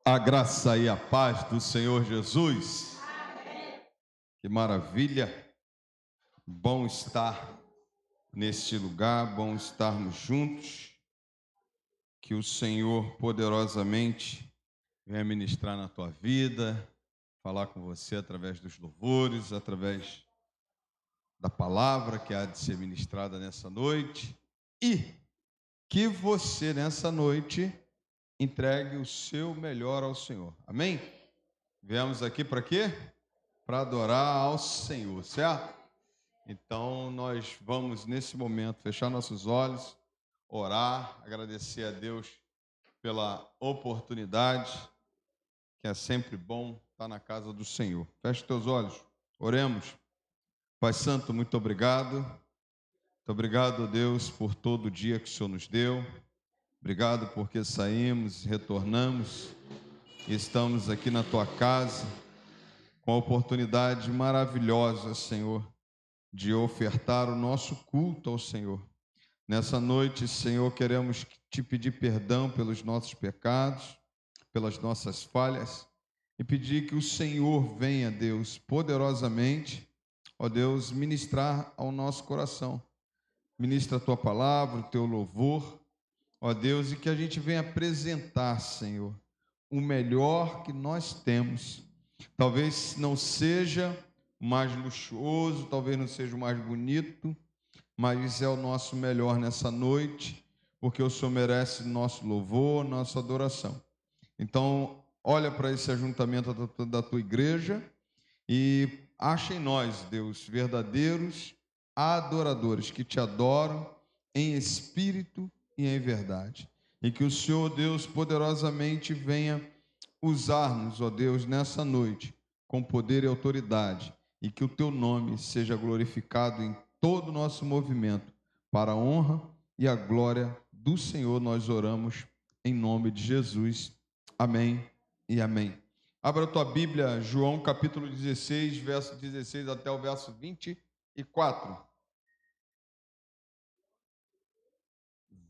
A graça e a paz do Senhor Jesus. Amém. Que maravilha, bom estar neste lugar, bom estarmos juntos. Que o Senhor poderosamente venha ministrar na tua vida, falar com você através dos louvores, através da palavra que há de ser ministrada nessa noite, e que você nessa noite entregue o seu melhor ao Senhor. Amém? Viemos aqui para quê? Para adorar ao Senhor, certo? Então nós vamos nesse momento fechar nossos olhos, orar, agradecer a Deus pela oportunidade, que é sempre bom estar na casa do Senhor. Feche teus olhos, oremos. Pai Santo, muito obrigado. Muito obrigado, Deus, por todo o dia que o Senhor nos deu. Obrigado porque saímos, retornamos e estamos aqui na tua casa com a oportunidade maravilhosa, Senhor, de ofertar o nosso culto ao Senhor. Nessa noite, Senhor, queremos te pedir perdão pelos nossos pecados, pelas nossas falhas e pedir que o Senhor venha, Deus, poderosamente, ó Deus, ministrar ao nosso coração. Ministra a tua palavra, o teu louvor, ó Deus, e que a gente venha apresentar, Senhor, o melhor que nós temos. Talvez não seja o mais luxuoso, talvez não seja o mais bonito, mas é o nosso melhor nessa noite, porque o Senhor merece nosso louvor, nossa adoração. Então, olha para esse ajuntamento da tua igreja e acha em nós, Deus, verdadeiros adoradores que te adoram em espírito e em verdade. E que o Senhor, Deus, poderosamente venha usar-nos, ó Deus, nessa noite, com poder e autoridade, e que o teu nome seja glorificado em todo o nosso movimento, para a honra e a glória do Senhor, nós oramos em nome de Jesus. Amém e amém. Abra a tua Bíblia, João capítulo 16, verso 16 até o verso 24.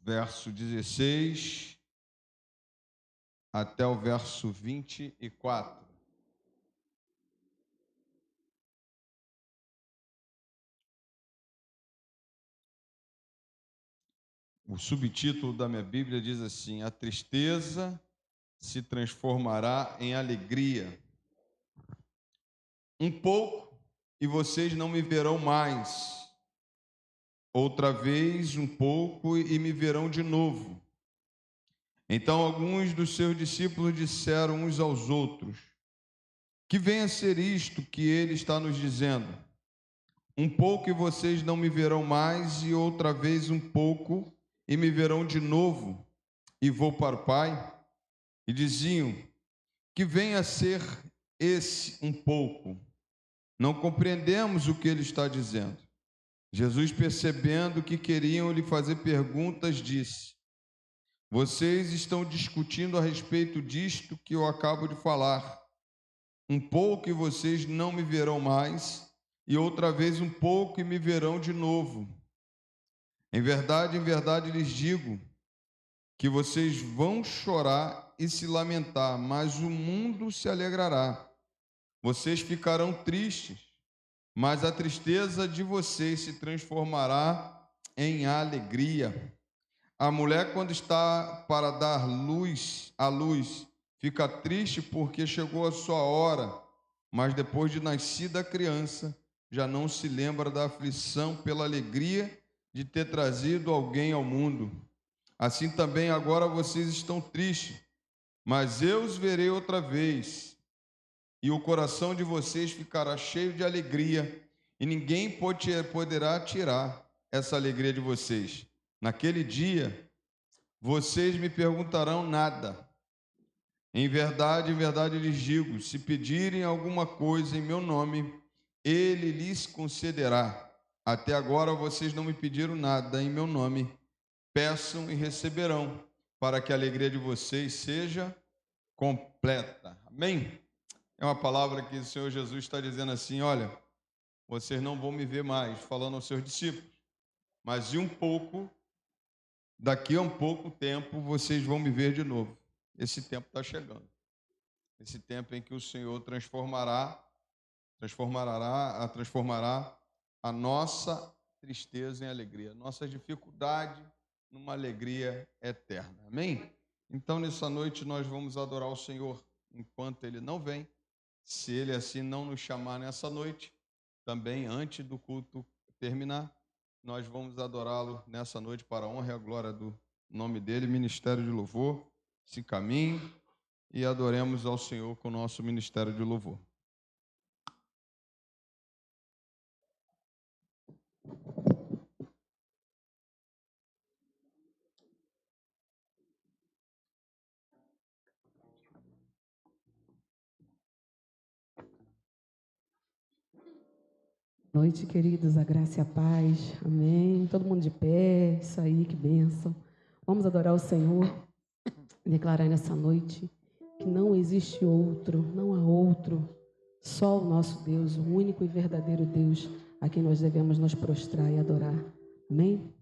Verso 16 até o verso 24. O subtítulo da minha Bíblia diz assim: a tristeza se transformará em alegria. Um pouco e vocês não me verão mais. Outra vez um pouco e me verão de novo. Então alguns dos seus discípulos disseram uns aos outros: que venha a ser isto que ele está nos dizendo. Um pouco e vocês não me verão mais, e outra vez um pouco e me verão de novo, e vou para o Pai. E diziam: que venha a ser esse um pouco. Não compreendemos o que ele está dizendo. Jesus, percebendo que queriam lhe fazer perguntas, disse: vocês estão discutindo a respeito disto que eu acabo de falar. Um pouco e vocês não me verão mais, e outra vez um pouco e me verão de novo. Em verdade lhes digo que vocês vão chorar e se lamentar, mas o mundo se alegrará. Vocês ficarão tristes, mas a tristeza de vocês se transformará em alegria. A mulher, quando está para dar à luz, fica triste porque chegou a sua hora, mas depois de nascida a criança, já não se lembra da aflição pela alegria de ter trazido alguém ao mundo. Assim também agora vocês estão tristes, mas eu os verei outra vez, e o coração de vocês ficará cheio de alegria, e ninguém poderá tirar essa alegria de vocês. Naquele dia, vocês me perguntarão nada. Em verdade lhes digo, se pedirem alguma coisa em meu nome, ele lhes concederá. Até agora vocês não me pediram nada em meu nome. Peçam e receberão, para que a alegria de vocês seja completa. Amém? É uma palavra que o Senhor Jesus está dizendo assim: olha, vocês não vão me ver mais, falando aos seus discípulos, mas daqui a um pouco tempo, vocês vão me ver de novo. Esse tempo está chegando. esse tempo em que o Senhor transformará a nossa tristeza em alegria, nossa dificuldade numa alegria eterna. Amém? Então, nessa noite, nós vamos adorar o Senhor enquanto Ele não vem. Se Ele assim não nos chamar nessa noite, também antes do culto terminar, nós vamos adorá-lo nessa noite para a honra e a glória do nome dEle. Ministério de Louvor, se caminhe e adoremos ao Senhor com o nosso ministério de louvor. Boa noite, queridos, a graça e a paz, amém. Todo mundo de pé, isso aí, que bênção. Vamos adorar o Senhor e declarar nessa noite que não existe outro, não há outro, só o nosso Deus, o único e verdadeiro Deus a quem nós devemos nos prostrar e adorar, amém?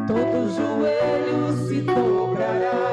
Todo joelho se dobrará.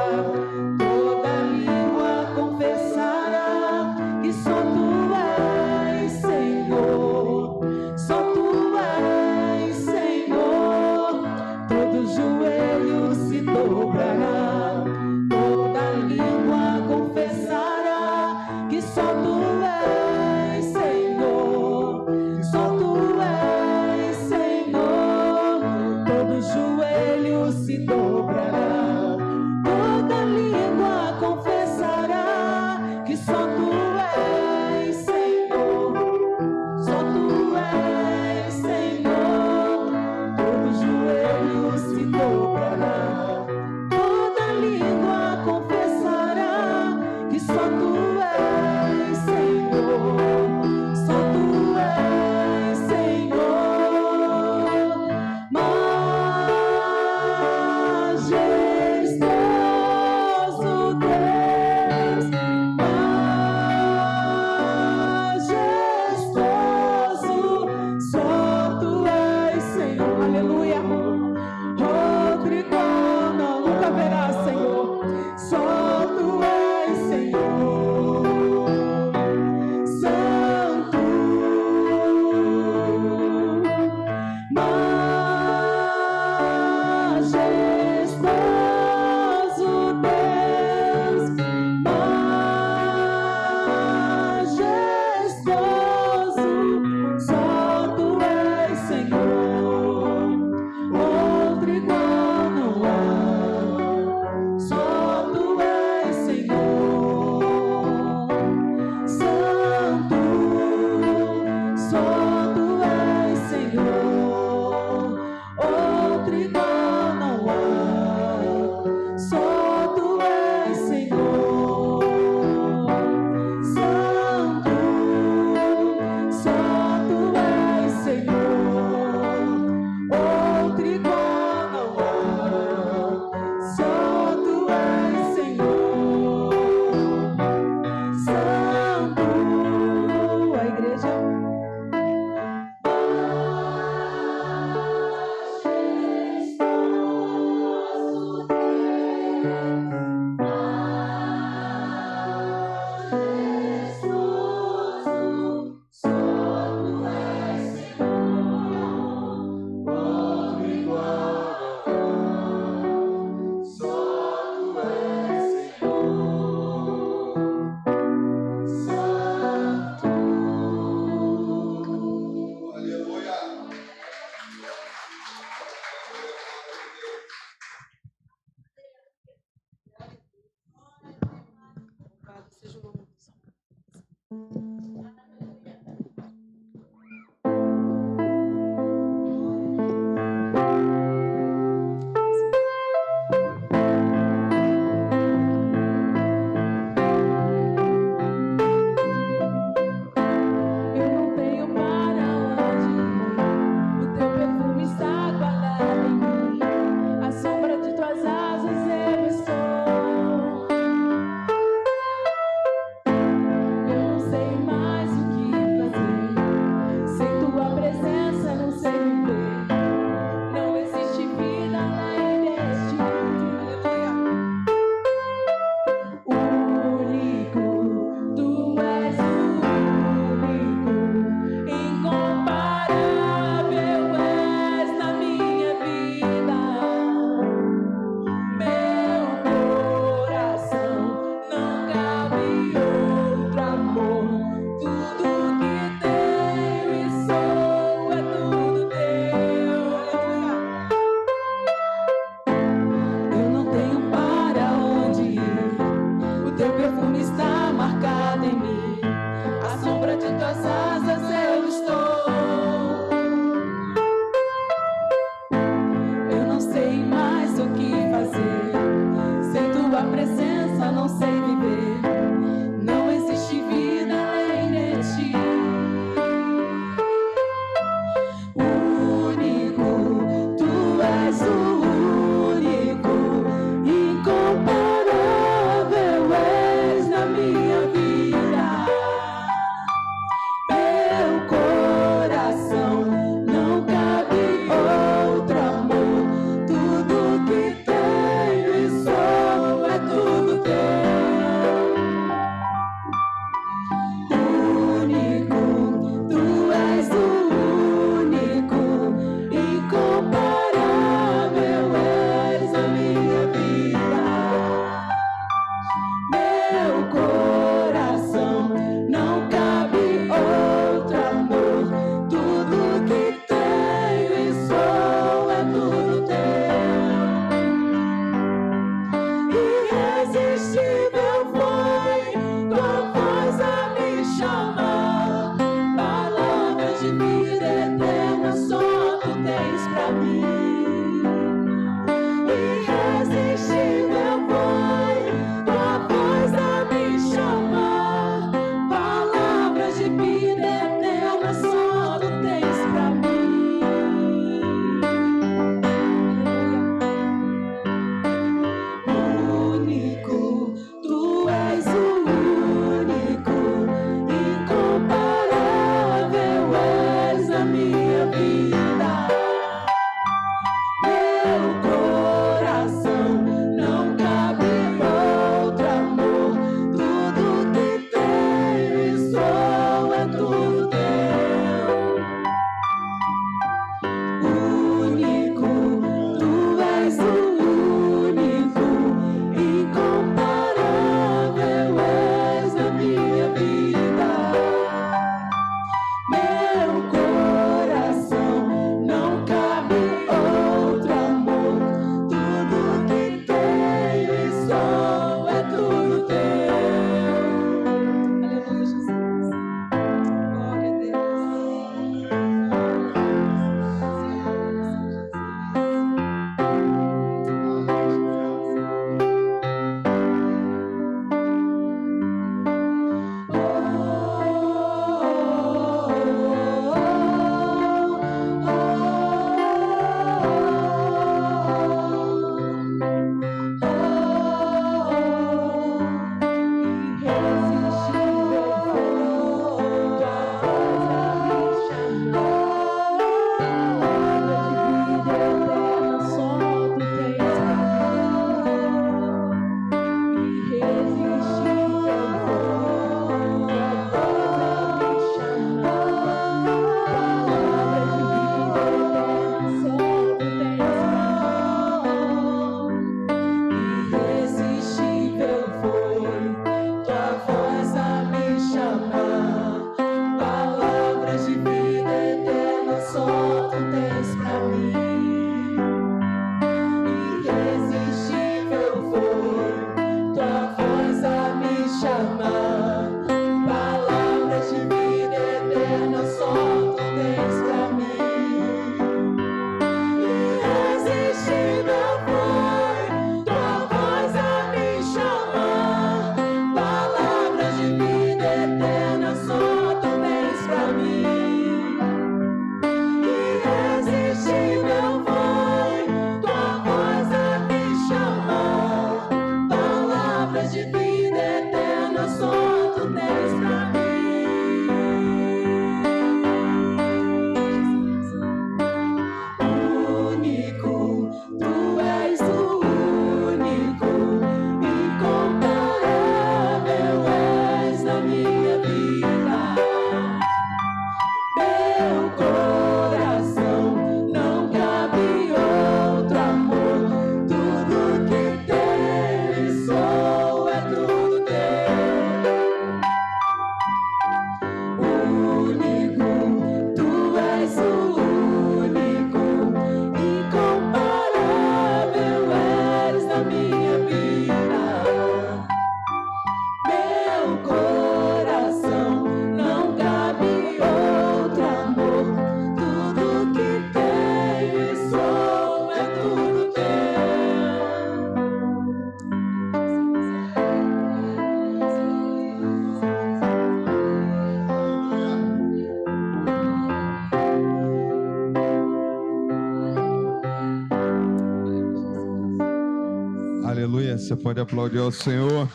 Aleluia. Você pode aplaudir ao Senhor.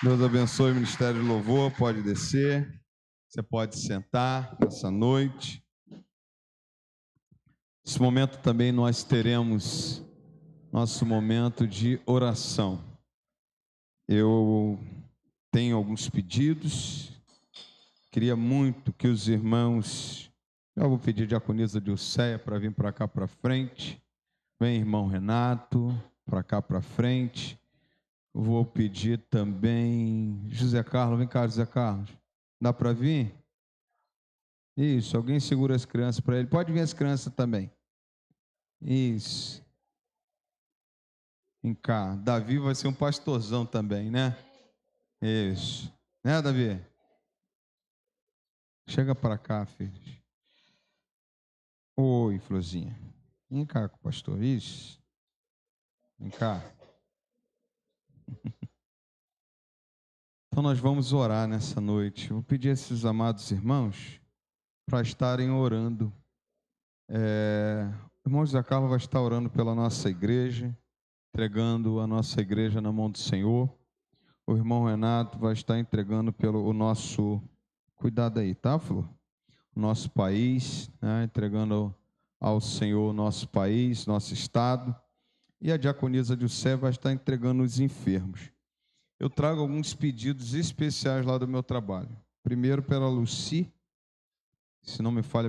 Deus abençoe o Ministério de Louvor. Pode descer. Você pode sentar nessa noite. Nesse momento também nós teremos nosso momento de oração. Eu tenho alguns pedidos. Queria muito que os irmãos... Eu vou pedir a diaconisa Dilceia para vir para cá para frente. Vem, irmão Renato, para cá para frente. Vou pedir também... José Carlos, vem cá, José Carlos. Dá para vir? Isso, alguém segura as crianças para ele. Pode vir as crianças também. Isso. Vem cá. Davi vai ser um pastorzão também, né? Isso. Né, Davi? Chega para cá, filho. Oi, Florzinha. Vem cá com o pastor. Isso. Vem cá. Então nós vamos orar nessa noite. Vou pedir a esses amados irmãos para estarem orando. O irmão José Carlos vai estar orando pela nossa igreja, entregando a nossa igreja na mão do Senhor. O irmão Renato vai estar entregando o nosso... Cuidado aí, tá, Flor? O nosso país, né? Entregando ao Senhor o nosso país, nosso estado. E a diaconisa Dilceia vai estar entregando os enfermos. Eu trago alguns pedidos especiais lá do meu trabalho. Primeiro pela Lucy, se não me falha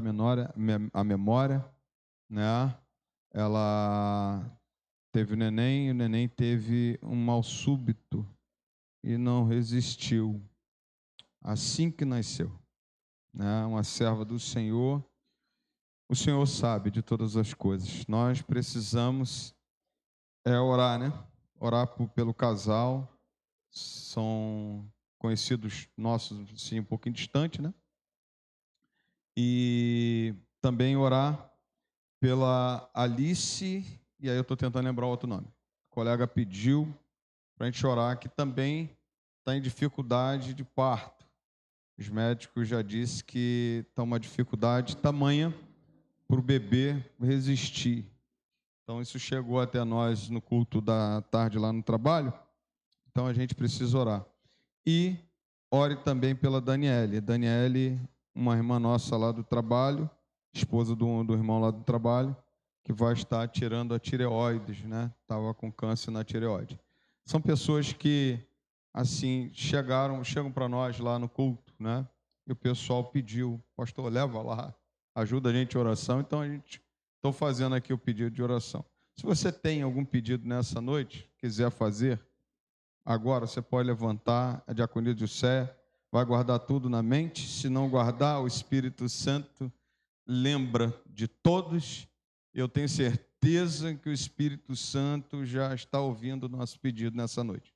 a memória, né? Ela teve o neném teve um mal súbito e não resistiu assim que nasceu, né? Uma serva do Senhor. O Senhor sabe de todas as coisas. Nós precisamos orar, né? Orar pelo casal. São conhecidos nossos, assim, um pouquinho distante, né? E também orar pela Alice, e aí eu estou tentando lembrar o outro nome. O colega pediu para a gente orar, que também está em dificuldade de parto. Os médicos já disseram que está uma dificuldade tamanha para o bebê resistir. Então isso chegou até nós no culto da tarde lá no trabalho. Então a gente precisa orar. E ore também pela Daniele. Daniele, uma irmã nossa lá do trabalho, esposa do irmão lá do trabalho, que vai estar tirando a tireoides, né? Estava com câncer na tireoide. São pessoas que, assim, chegam para nós lá no culto, né? E o pessoal pediu, pastor, leva lá, ajuda a gente em oração. Então estou fazendo aqui o pedido de oração. Se você tem algum pedido nessa noite, quiser fazer, agora você pode levantar, a diaconisa Dilceia vai guardar tudo na mente. Se não guardar, o Espírito Santo lembra de todos. Eu tenho certeza que o Espírito Santo já está ouvindo o nosso pedido nessa noite.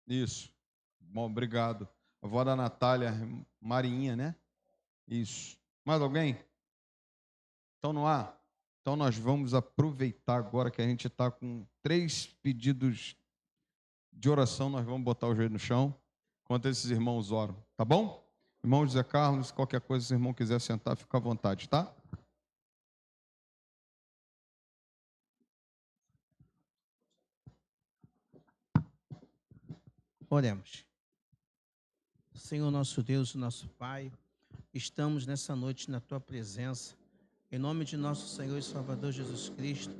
Isso. Bom, obrigado. A avó da Natália, Marinha, né? Isso. Mais alguém? Então não há? Então nós vamos aproveitar agora que a gente está com 3 pedidos de oração. Nós vamos botar o joelho no chão enquanto esses irmãos oram, tá bom? Irmão José Carlos, qualquer coisa, se o irmão quiser sentar, fica à vontade, tá? Oremos. Senhor nosso Deus, nosso Pai, estamos nessa noite na Tua presença, em nome de nosso Senhor e Salvador Jesus Cristo,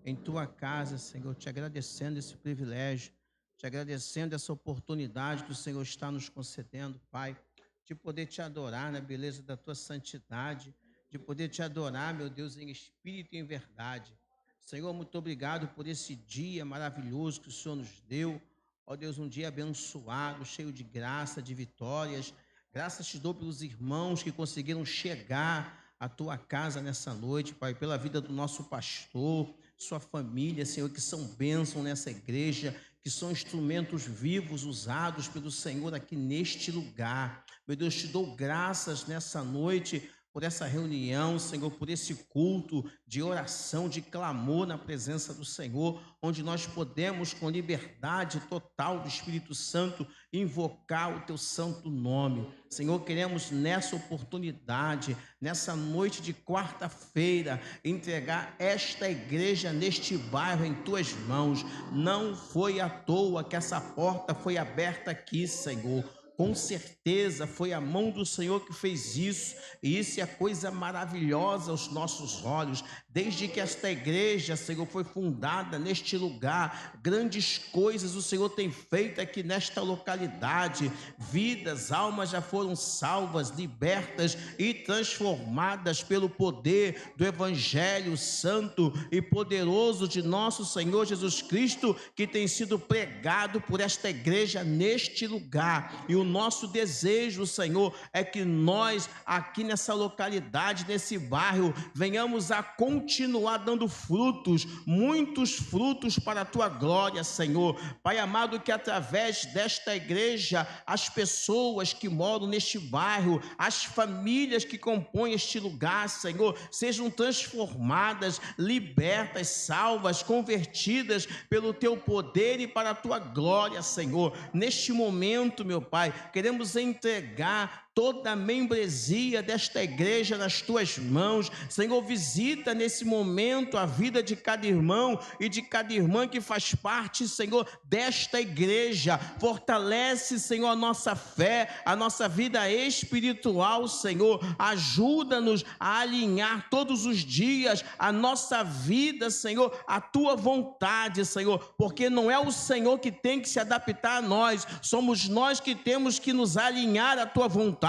em Tua casa, Senhor, te agradecendo esse privilégio, te agradecendo essa oportunidade que o Senhor está nos concedendo, Pai, de poder te adorar na beleza da Tua santidade, de poder te adorar, meu Deus, em espírito e em verdade. Senhor, muito obrigado por esse dia maravilhoso que o Senhor nos deu. Ó Deus, um dia abençoado, cheio de graça, de vitórias. Graças te dou pelos irmãos que conseguiram chegar à tua casa nessa noite, Pai, pela vida do nosso pastor, sua família, Senhor, que são bênção nessa igreja, que são instrumentos vivos usados pelo Senhor aqui neste lugar. Meu Deus, te dou graças nessa noite por essa reunião, Senhor, por esse culto de oração, de clamor na presença do Senhor, onde nós podemos, com liberdade total do Espírito Santo, invocar o teu santo nome. Senhor, queremos nessa oportunidade, nessa noite de quarta-feira, entregar esta igreja neste bairro em tuas mãos. Não foi à toa que essa porta foi aberta aqui, Senhor. Com certeza foi a mão do Senhor que fez isso, e isso é coisa maravilhosa aos nossos olhos. Desde que esta igreja, Senhor, foi fundada neste lugar, grandes coisas o Senhor tem feito aqui nesta localidade. Vidas, almas já foram salvas, libertas e transformadas pelo poder do Evangelho santo e poderoso de nosso Senhor Jesus Cristo, que tem sido pregado por esta igreja neste lugar. E o nosso desejo, Senhor, é que nós aqui nessa localidade, nesse bairro, venhamos a continuar dando frutos, muitos frutos para a tua glória, Senhor. Pai amado, que através desta igreja, as pessoas que moram neste bairro, as famílias que compõem este lugar, Senhor, sejam transformadas, libertas, salvas, convertidas pelo teu poder e para a tua glória, Senhor. Neste momento, meu Pai, queremos entregar toda a membresia desta igreja nas tuas mãos. Senhor, visita nesse momento a vida de cada irmão e de cada irmã que faz parte, Senhor, desta igreja. Fortalece, Senhor, a nossa fé, a nossa vida espiritual, Senhor. Ajuda-nos a alinhar todos os dias a nossa vida, Senhor, à tua vontade, Senhor, porque não é o Senhor que tem que se adaptar a nós, somos nós que temos que nos alinhar à tua vontade.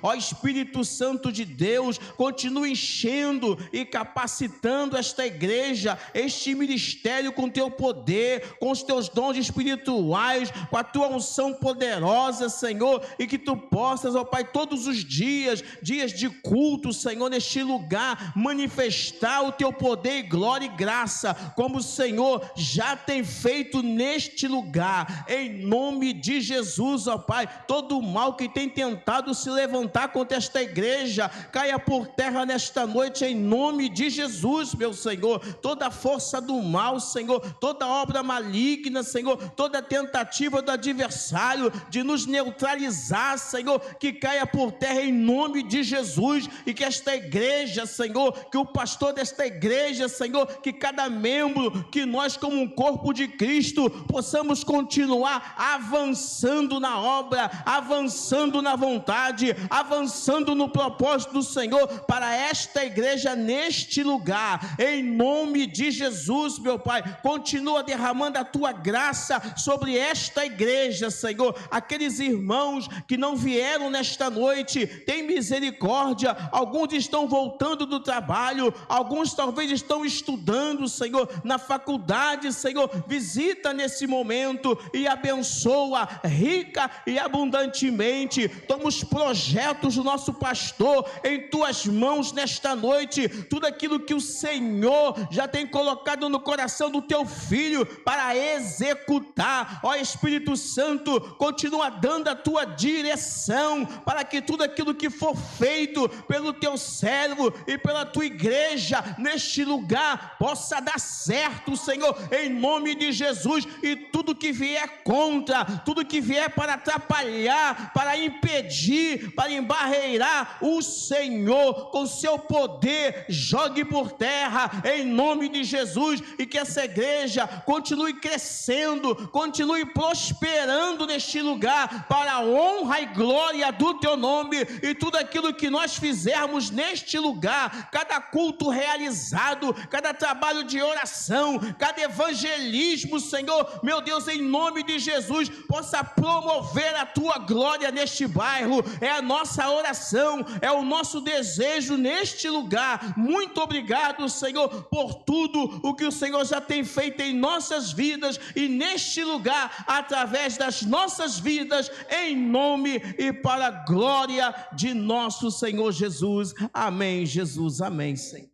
Ó Espírito Santo de Deus, continua enchendo e capacitando esta igreja, este ministério com teu poder, com os teus dons espirituais, com a tua unção poderosa, Senhor, e que tu possas, ó Pai, todos os dias de culto, Senhor, neste lugar, manifestar o teu poder e glória e graça, como o Senhor já tem feito neste lugar, em nome de Jesus, ó Pai. Todo o mal que tem tentado se levantar contra esta igreja, caia por terra nesta noite, em nome de Jesus, meu Senhor. Toda a força do mal, Senhor, toda obra maligna, Senhor, toda tentativa do adversário de nos neutralizar, Senhor, que caia por terra em nome de Jesus, e que esta igreja, Senhor, que o pastor desta igreja, Senhor, que cada membro, que nós como um corpo de Cristo, possamos continuar avançando na obra, avançando na vontade, avançando no propósito do Senhor para esta igreja neste lugar, em nome de Jesus, meu Pai. Continua derramando a tua graça sobre esta igreja, Senhor. Aqueles irmãos que não vieram nesta noite, tem misericórdia. Alguns estão voltando do trabalho, alguns talvez estão estudando, Senhor, na faculdade, Senhor. Visita nesse momento e abençoa rica e abundantemente. Toma os projetos do nosso pastor em tuas mãos nesta noite, tudo aquilo que o Senhor já tem colocado no coração do teu filho para executar. Ó Espírito Santo, continua dando a tua direção para que tudo aquilo que for feito pelo teu servo e pela tua igreja neste lugar possa dar certo, Senhor, em nome de Jesus. E tudo que vier contra, tudo que vier para atrapalhar, para impedir, para embarreirar, o Senhor com seu poder jogue por terra em nome de Jesus, e que essa igreja continue crescendo, continue prosperando neste lugar para a honra e glória do teu nome. E tudo aquilo que nós fizermos neste lugar, cada culto realizado, cada trabalho de oração, cada evangelismo, Senhor, meu Deus, em nome de Jesus, possa promover a tua glória neste bairro. É a nossa oração, é o nosso desejo neste lugar. Muito obrigado, Senhor, por tudo o que o Senhor já tem feito em nossas vidas e neste lugar, através das nossas vidas, em nome e para a glória de nosso Senhor Jesus. Amém, Jesus, amém, Senhor.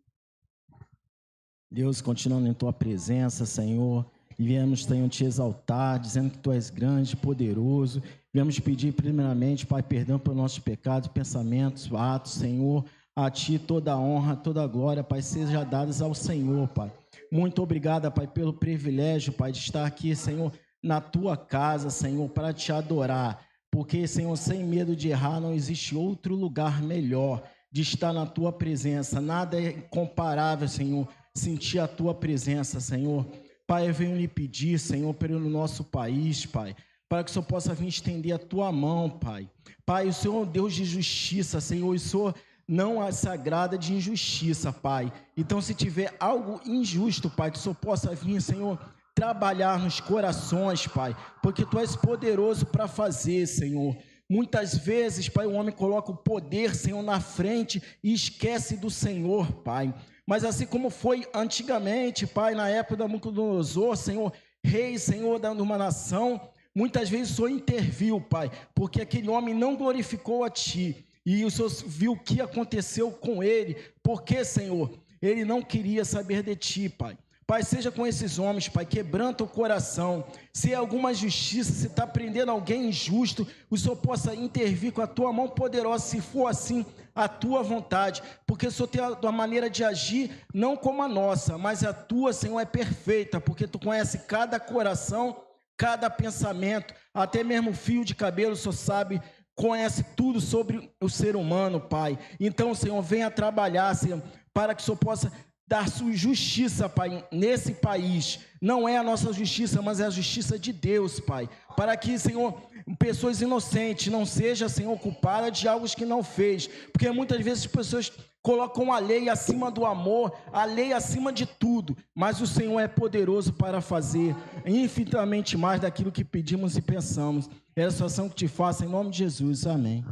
Deus, continuando em tua presença, Senhor, e viemos, Senhor, te exaltar, dizendo que tu és grande, poderoso. Viemos pedir primeiramente, Pai, perdão pelos nossos pecados, pensamentos, atos, Senhor, A Ti toda a honra, toda a glória, Pai, seja dadas ao Senhor, Pai. Muito obrigado, Pai, pelo privilégio, Pai, de estar aqui, Senhor, na Tua casa, Senhor, para Te adorar. Porque, Senhor, sem medo de errar, não existe outro lugar melhor de estar na Tua presença. Nada é comparável, Senhor, sentir a Tua presença, Senhor. Pai, eu venho lhe pedir, Senhor, pelo nosso país, Pai, para que o Senhor possa vir estender a Tua mão, Pai. Pai, o Senhor é um Deus de justiça, Senhor, e o Senhor não se agrada de injustiça, Pai. Então, se tiver algo injusto, Pai, que o Senhor possa vir, Senhor, trabalhar nos corações, Pai, porque Tu és poderoso para fazer, Senhor. Muitas vezes, Pai, o homem coloca o poder, Senhor, na frente e esquece do Senhor, Pai. Mas assim como foi antigamente, Pai, na época da Nabucodonosor, Senhor, rei, Senhor, de uma nação, muitas vezes o Senhor interviu, Pai, porque aquele homem não glorificou a Ti. E o Senhor viu o que aconteceu com ele, porque, Senhor, ele não queria saber de Ti, Pai. Pai, seja com esses homens, Pai, quebranta o coração. Se é alguma justiça, se está prendendo alguém injusto, o Senhor possa intervir com a Tua mão poderosa, se for assim, a Tua vontade. Porque o Senhor tem a Tua maneira de agir, não como a nossa, mas a Tua, Senhor, é perfeita, porque Tu conhece cada coração, cada pensamento, até mesmo o fio de cabelo, o Senhor sabe, conhece tudo sobre o ser humano, Pai. Então, Senhor, venha trabalhar, Senhor, para que o Senhor possa dar sua justiça, Pai, nesse país. Não é a nossa justiça, mas é a justiça de Deus, Pai. Para que, Senhor, pessoas inocentes não sejam, Senhor, culpadas de algo que não fez. Porque muitas vezes as pessoas colocam a lei acima do amor, a lei acima de tudo. Mas o Senhor é poderoso para fazer infinitamente mais daquilo que pedimos e pensamos. É a situação que Te faço em nome de Jesus. Amém.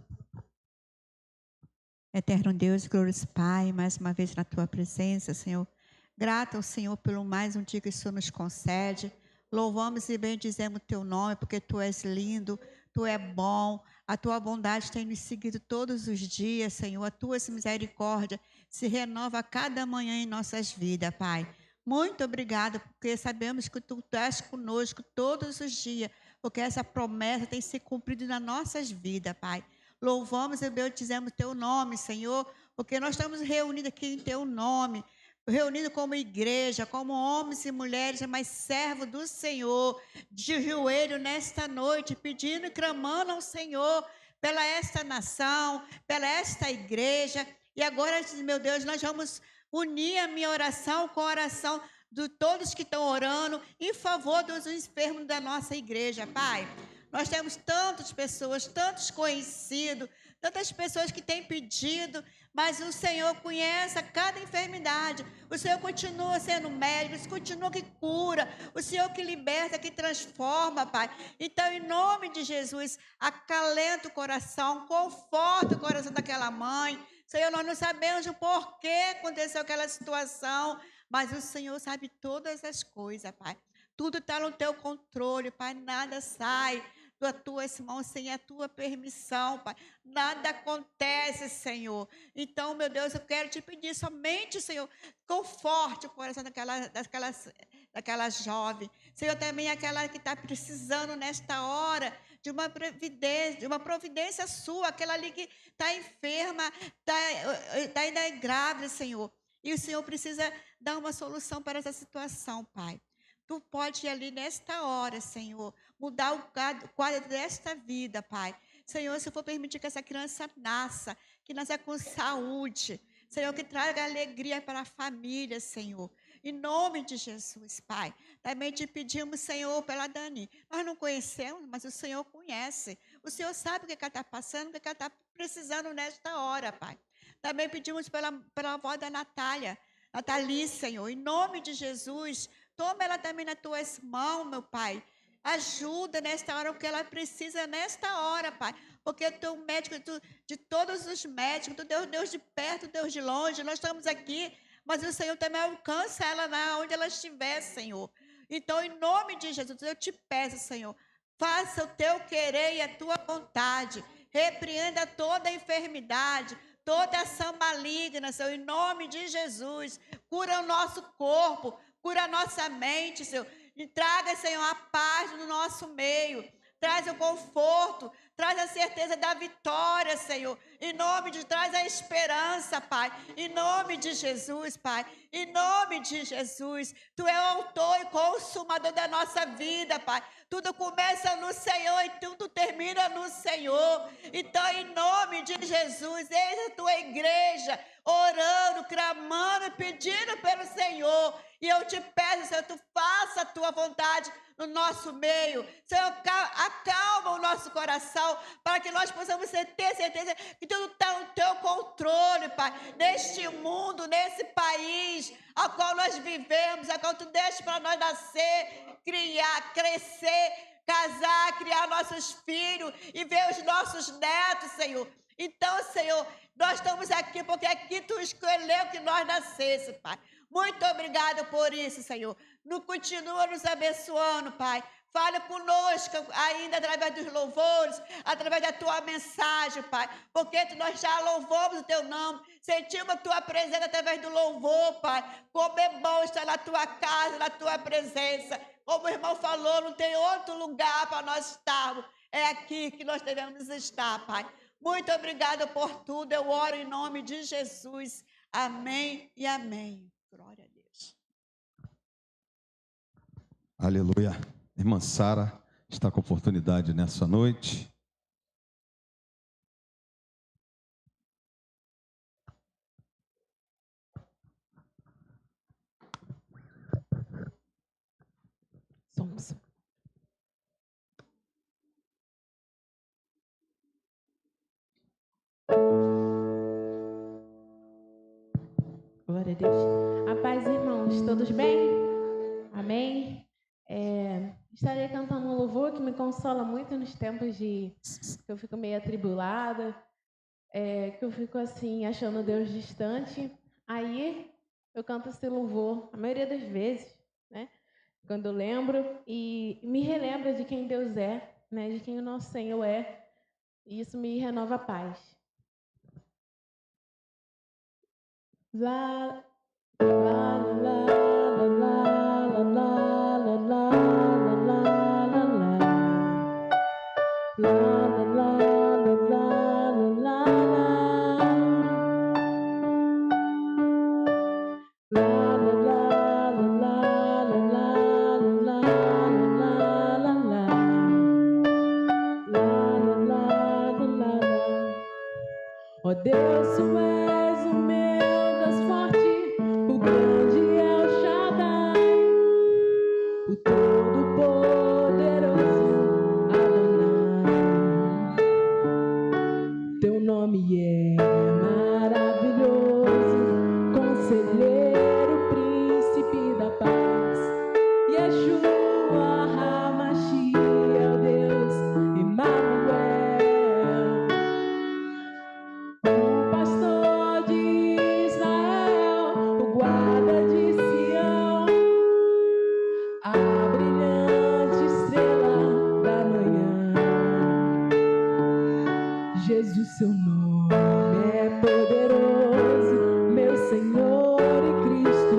Eterno Deus, glorioso Pai, mais uma vez na Tua presença, Senhor. Grato ao Senhor pelo mais um dia que o Senhor nos concede. Louvamos e bendizemos o Teu nome, porque Tu és lindo, Tu é bom. A Tua bondade tem nos seguido todos os dias, Senhor. A Tua misericórdia se renova a cada manhã em nossas vidas, Pai. Muito obrigado, porque sabemos que Tu estás conosco todos os dias, porque essa promessa tem se cumprido nas nossas vidas, Pai. Louvamos e bendizemos Teu nome, Senhor, porque nós estamos reunidos aqui em Teu nome, reunidos como igreja, como homens e mulheres, mas servos do Senhor, de joelho nesta noite, pedindo e clamando ao Senhor pela esta nação, pela esta igreja. E agora, meu Deus, nós vamos unir a minha oração com a oração de todos que estão orando em favor dos enfermos da nossa igreja, Pai. Nós temos tantas pessoas, tantos conhecidos, tantas pessoas que têm pedido, mas o Senhor conhece a cada enfermidade. O Senhor continua sendo médico, o Senhor continua que cura, o Senhor que liberta, que transforma, Pai. Então, em nome de Jesus, acalenta o coração, conforta o coração daquela mãe. Senhor, nós não sabemos o porquê aconteceu aquela situação, mas o Senhor sabe todas as coisas, Pai. Tudo está no Teu controle, Pai, nada sai das Tuas mãos sem a Tua permissão, Pai. Nada acontece, Senhor. Então, meu Deus, eu quero Te pedir somente, Senhor, conforte o coração daquela jovem. Senhor, também aquela que está precisando nesta hora de uma providência Sua, aquela ali que está enferma, está ainda grávida, Senhor. E o Senhor precisa dar uma solução para essa situação, Pai. Tu pode ir ali nesta hora, Senhor, mudar o quadro desta vida, Pai. Senhor, se for permitir que essa criança nasça, que nasça com saúde. Senhor, que traga alegria para a família, Senhor. Em nome de Jesus, Pai. Também Te pedimos, Senhor, pela Dani. Nós não conhecemos, mas o Senhor conhece. O Senhor sabe o que ela está passando, o que ela está precisando nesta hora, Pai. Também pedimos pela avó da Nathalie, Senhor. Em nome de Jesus, toma ela também nas Tuas mãos, meu Pai. Ajuda nesta hora, o que ela precisa nesta hora, Pai. Porque Tu é o médico de todos os médicos, Tu é Deus de perto, Deus de longe. Nós estamos aqui, mas o Senhor também alcança ela onde ela estiver, Senhor. Então, em nome de Jesus, eu Te peço, Senhor, faça o Teu querer e a Tua vontade. Repreenda toda a enfermidade, toda ação maligna, Senhor, em nome de Jesus. Cura o nosso corpo, cura a nossa mente, Senhor. E traga, Senhor, a paz no nosso meio. Traz o conforto, traz traz a certeza da vitória, Senhor. Em nome de traz a esperança, Pai. Em nome de Jesus, Pai. Em nome de Jesus. Tu é o autor e consumador da nossa vida, Pai. Tudo começa no Senhor e tudo termina no Senhor. Então, em nome de Jesus, eis a tua igreja orando, clamando, pedindo pelo Senhor. E eu te peço, Senhor, tu faça a tua vontade no nosso meio. Senhor, acalma o nosso coração para que nós possamos ter certeza que tudo está no teu controle, Pai. Neste mundo, nesse país ao qual nós vivemos, ao qual tu deixas para nós nascer, criar, crescer, casar, criar nossos filhos e ver os nossos netos, Senhor. Então, Senhor, nós estamos aqui porque aqui tu escolheu que nós nascêssemos, Pai. Muito obrigada por isso, Senhor. Continua nos abençoando, Pai. Fale conosco ainda através dos louvores, através da tua mensagem, Pai. Porque nós já louvamos o teu nome, sentimos a tua presença através do louvor, Pai. Como é bom estar na tua casa, na tua presença. Como o irmão falou, não tem outro lugar para nós estarmos. É aqui que nós devemos estar, Pai. Muito obrigada por tudo. Eu oro em nome de Jesus. Amém e amém. Glória a Deus. Aleluia. Irmã Sara está com oportunidade nessa noite. Somos. Glória a Deus. A paz, irmãos, todos bem? Amém? Estarei cantando um louvor que me consola muito nos tempos que eu fico meio atribulada, que eu fico assim, achando Deus distante. Aí eu canto esse louvor, a maioria das vezes, né? Quando eu lembro e me relembra de quem Deus é, né? De quem o nosso Senhor é. E isso me renova a paz. La, la, la, la, la, la, la, la, ó Deus, tu és o meu Deus forte, o grande é o Shaddai, o todo-poderoso Adonai. Teu nome é maravilhoso, conselheiro, príncipe da paz, Yeshua HaMashiach, ó Deus, Emmanuel. Jesus, seu nome é poderoso, meu Senhor e Cristo,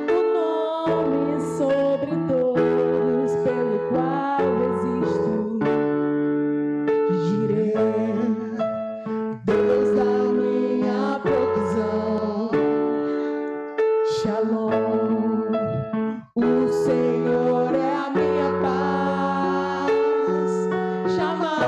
o nome sobre todos, pelo qual existo. Jireh, Deus da minha provisão, Shalom, o Senhor é a minha paz, Shammah.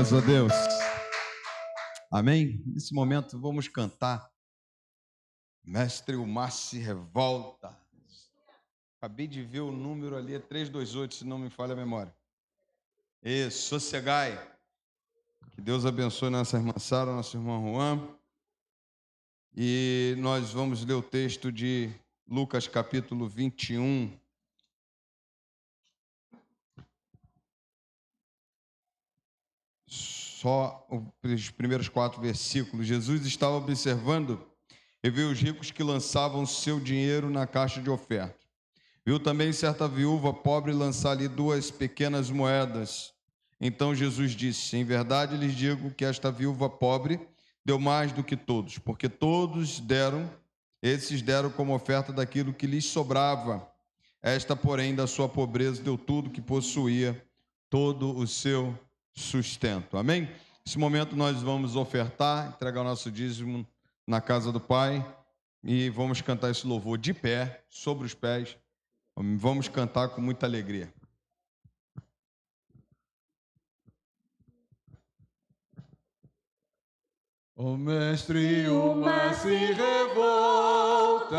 Glórias a Deus. Amém? Nesse momento vamos cantar Mestre, o Mar se revolta. Acabei de ver o número ali, é 328, se não me falha a memória. Isso, sossegai. Que Deus abençoe nossa irmã Sara, nosso irmão Juan. E nós vamos ler o texto de Lucas capítulo 21. Só os primeiros 4 versículos. Jesus estava observando e viu os ricos que lançavam seu dinheiro na caixa de oferta. Viu também certa viúva pobre lançar ali 2 pequenas moedas. Então Jesus disse: em verdade lhes digo que esta viúva pobre deu mais do que todos, porque todos esses deram como oferta daquilo que lhes sobrava. Esta, porém, da sua pobreza deu tudo que possuía, todo o seu sustento. Amém? Nesse momento nós vamos ofertar, entregar o nosso dízimo na casa do Pai e vamos cantar esse louvor de pé, sobre os pés. Vamos cantar com muita alegria. O Mestre, o mar se revolta,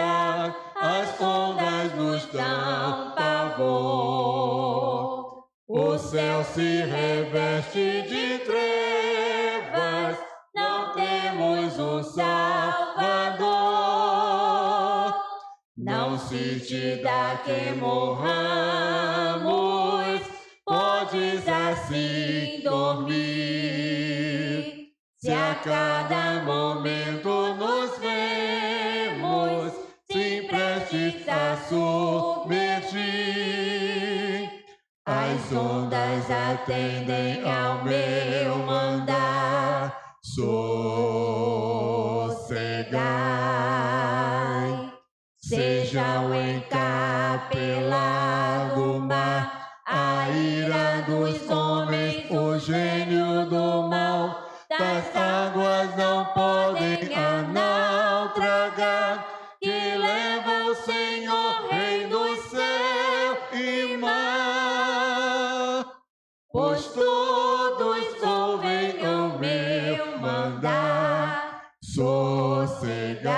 as ondas nos dão pavor. O céu se reveste de trevas, não temos um Salvador. Não se te dá que morramos, podes assim dormir. Se a cada momento nos vemos, sim prestes a submergir, as ondas atendem ao meu mandar. Sossegai, seja o encapelado mar, a ira dos homens, o gênio do mal. Das águas não podem a naufragar, que leva o Senhor, Rei do céu e mar. Pois todos ouvem o meu mandar. Sossegai,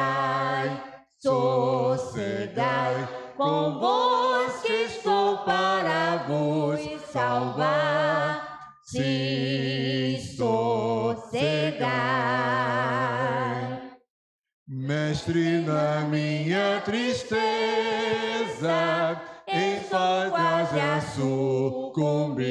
sossegai, convosco estou para vos salvar. Sim, sossegai. Mestre, na minha tristeza, em quase a sucumbir,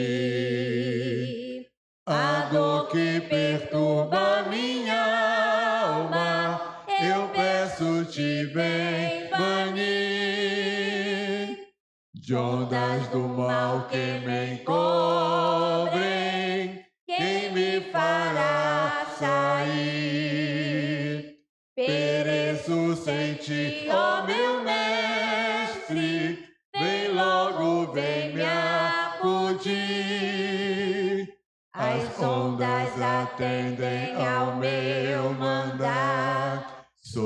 a dor que perturba minha alma, eu peço-te, vem banir. De ondas do mal que me encobrem, quem me fará sair? Pereço sem ti, ó meu mestre, vem logo, vem me acudir. As ondas atendem ao meu mandar. Sossegai,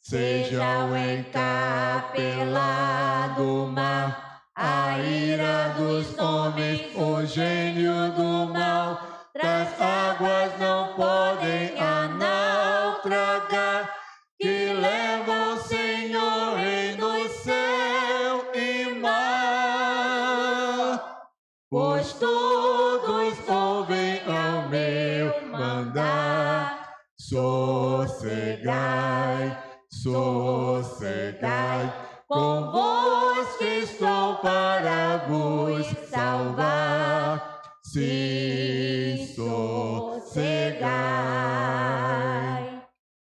seja o encapelado mar, a ira dos homens, o gênio do mal. Das águas não podem a naufragar, que leva o Senhor, Rei do céu e mar. Pois todos ouvem ao meu mandar. Sossegai, sossegai, convosco estou para vos salvar. Sim, sossegai.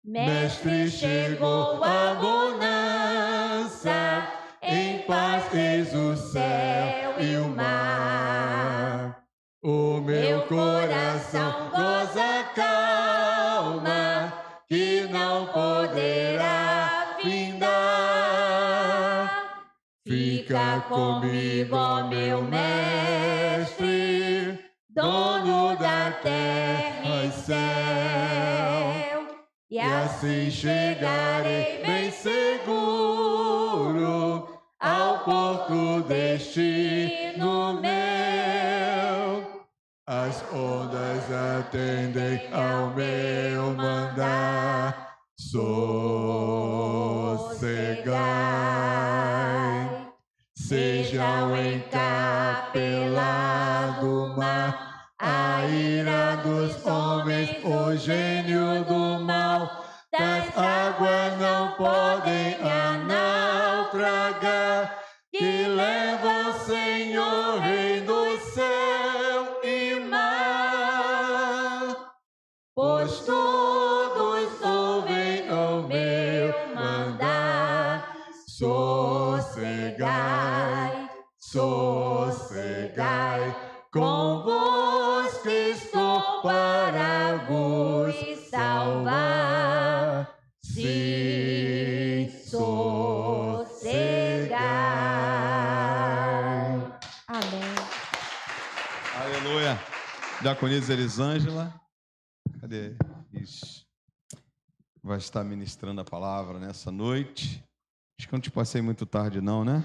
Mestre, chegou a bonança, em paz eis o céu e o mar. O meu coração goza calma, que não poderá findar. Fica comigo, ó meu mestre, dono da terra e céu, e assim chegarei bem seguro ao porto deste As ondas atendem ao meu mandar. Sossegai. Seja o encapelado mar, a ira dos homens, o gênio do mal, das águas não podem a naufragar, que leva o Senhor, Rei do céu e mar. Pois todos ouvem o meu mandar. Sossegai, sossegai, convosco estou para vos salvar. Sim, sossegai. Amém. Aleluia. Diaconisa Elisângela. Cadê? Isso. Vai estar ministrando a palavra nessa noite. Acho que eu não te passei muito tarde não, né?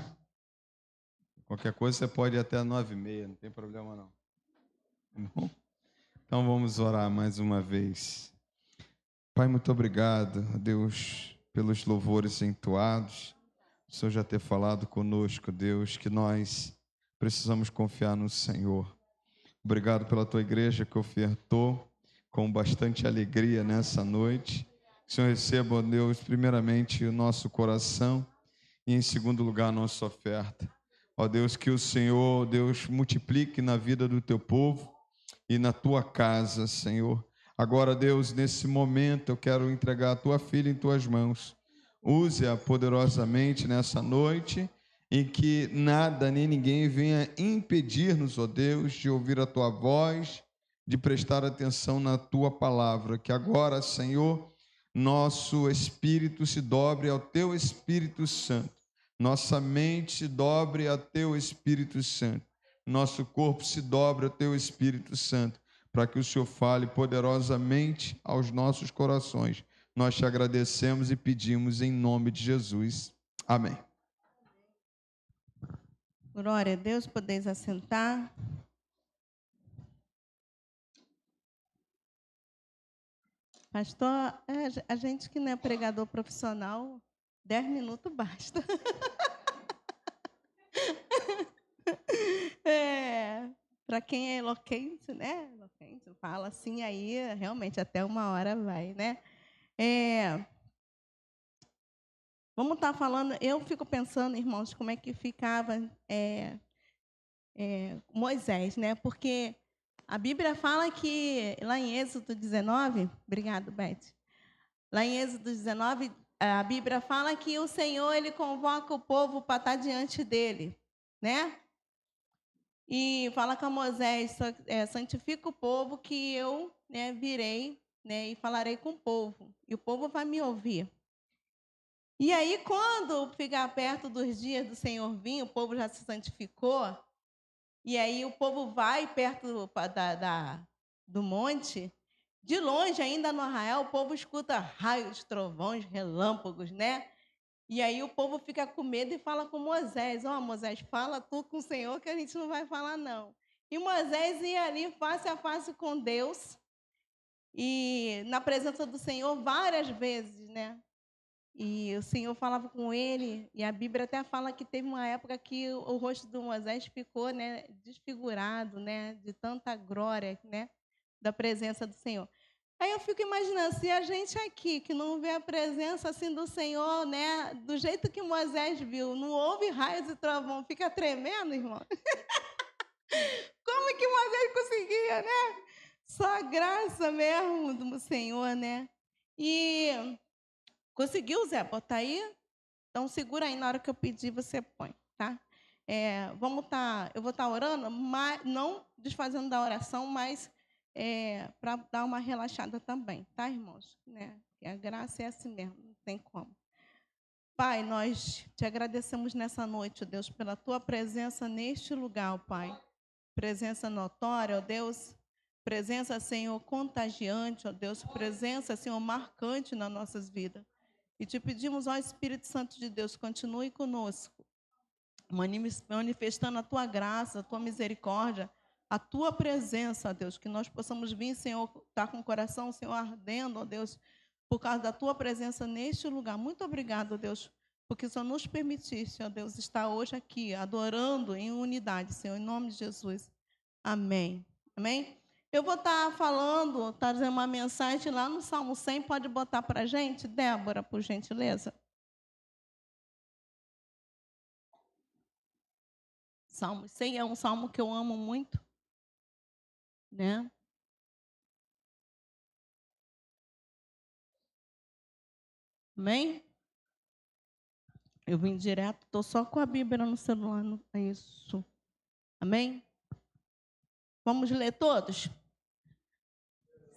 Qualquer coisa você pode ir até 9h30, não tem problema não. Tá bom? Então vamos orar mais uma vez. Pai, muito obrigado, Deus, pelos louvores entoados. O Senhor já ter falado conosco, Deus, que nós precisamos confiar no Senhor. Obrigado pela tua igreja que ofertou com bastante alegria nessa noite. Que o Senhor receba, ó Deus, primeiramente o nosso coração e, em segundo lugar, a nossa oferta. Ó Deus, que o Senhor, Deus, multiplique na vida do teu povo e na tua casa, Senhor. Agora, Deus, nesse momento eu quero entregar a tua filha em tuas mãos. Use-a poderosamente nessa noite, em que nada nem ninguém venha impedir-nos, ó Deus, de ouvir a tua voz, de prestar atenção na tua palavra. Que agora, Senhor, nosso espírito se dobre ao teu Espírito Santo, nossa mente se dobre ao teu Espírito Santo, nosso corpo se dobre ao teu Espírito Santo, para que o Senhor fale poderosamente aos nossos corações. Nós te agradecemos e pedimos em nome de Jesus. Amém. Glória a Deus, podeis assentar. Pastor, a gente que não é pregador profissional, 10 minutos basta. Para quem é eloquente, né? Eloquente, fala assim, aí realmente até 1 hora vai, né? Vamos estar falando, eu fico pensando, irmãos, como é que ficava Moisés, né? Porque a Bíblia fala que, lá em Êxodo 19, obrigado, Beth. Lá em Êxodo 19, a Bíblia fala que o Senhor, ele convoca o povo para estar diante dele, né? E fala com Moisés, santifica o povo que eu, né, virei, né, e falarei com o povo. E o povo vai me ouvir. E aí, quando ficar perto dos dias do Senhor vir, o povo já se santificou, e aí o povo vai perto do monte, de longe, ainda no arraial, o povo escuta raios, trovões, relâmpagos, né? E aí o povo fica com medo e fala com Moisés, Moisés, fala tu com o Senhor que a gente não vai falar não. E Moisés ia ali face a face com Deus, e na presença do Senhor várias vezes, né? E o Senhor falava com ele, e a Bíblia até fala que teve uma época que o rosto de Moisés ficou, né, desfigurado, né, de tanta glória, né, da presença do Senhor. Aí eu fico imaginando, se a gente aqui, que não vê a presença assim do Senhor, né, do jeito que Moisés viu, não ouve raios e trovão, fica tremendo, irmão? Como que Moisés conseguia, né? Só a graça mesmo do Senhor, né? E conseguiu, Zé? Botar aí? Então, segura aí, na hora que eu pedir, você põe, tá? Eu vou estar orando, mas, não desfazendo da oração, mas para dar uma relaxada também, tá, irmãos? Né? Que a graça é assim mesmo, não tem como. Pai, nós te agradecemos nessa noite, ó Deus, pela tua presença neste lugar, ó Pai. Presença notória, ó Deus. Presença, Senhor, contagiante, ó Deus. Presença, Senhor, marcante nas nossas vidas. E te pedimos, ó Espírito Santo de Deus, continue conosco, manifestando a tua graça, a tua misericórdia, a tua presença, Deus, que nós possamos vir, Senhor, estar com o coração, Senhor, ardendo, ó Deus, por causa da tua presença neste lugar. Muito obrigado, Deus, porque só nos permitiste, ó Deus, estar hoje aqui, adorando em unidade, Senhor, em nome de Jesus. Amém. Amém? Eu vou estar falando, trazendo uma mensagem lá no Salmo 100, pode botar para a gente, Débora, por gentileza. Salmo 100 é um salmo que eu amo muito, né? Amém? Eu vim direto, estou só com a Bíblia no celular, não é isso. Amém? Vamos ler todos?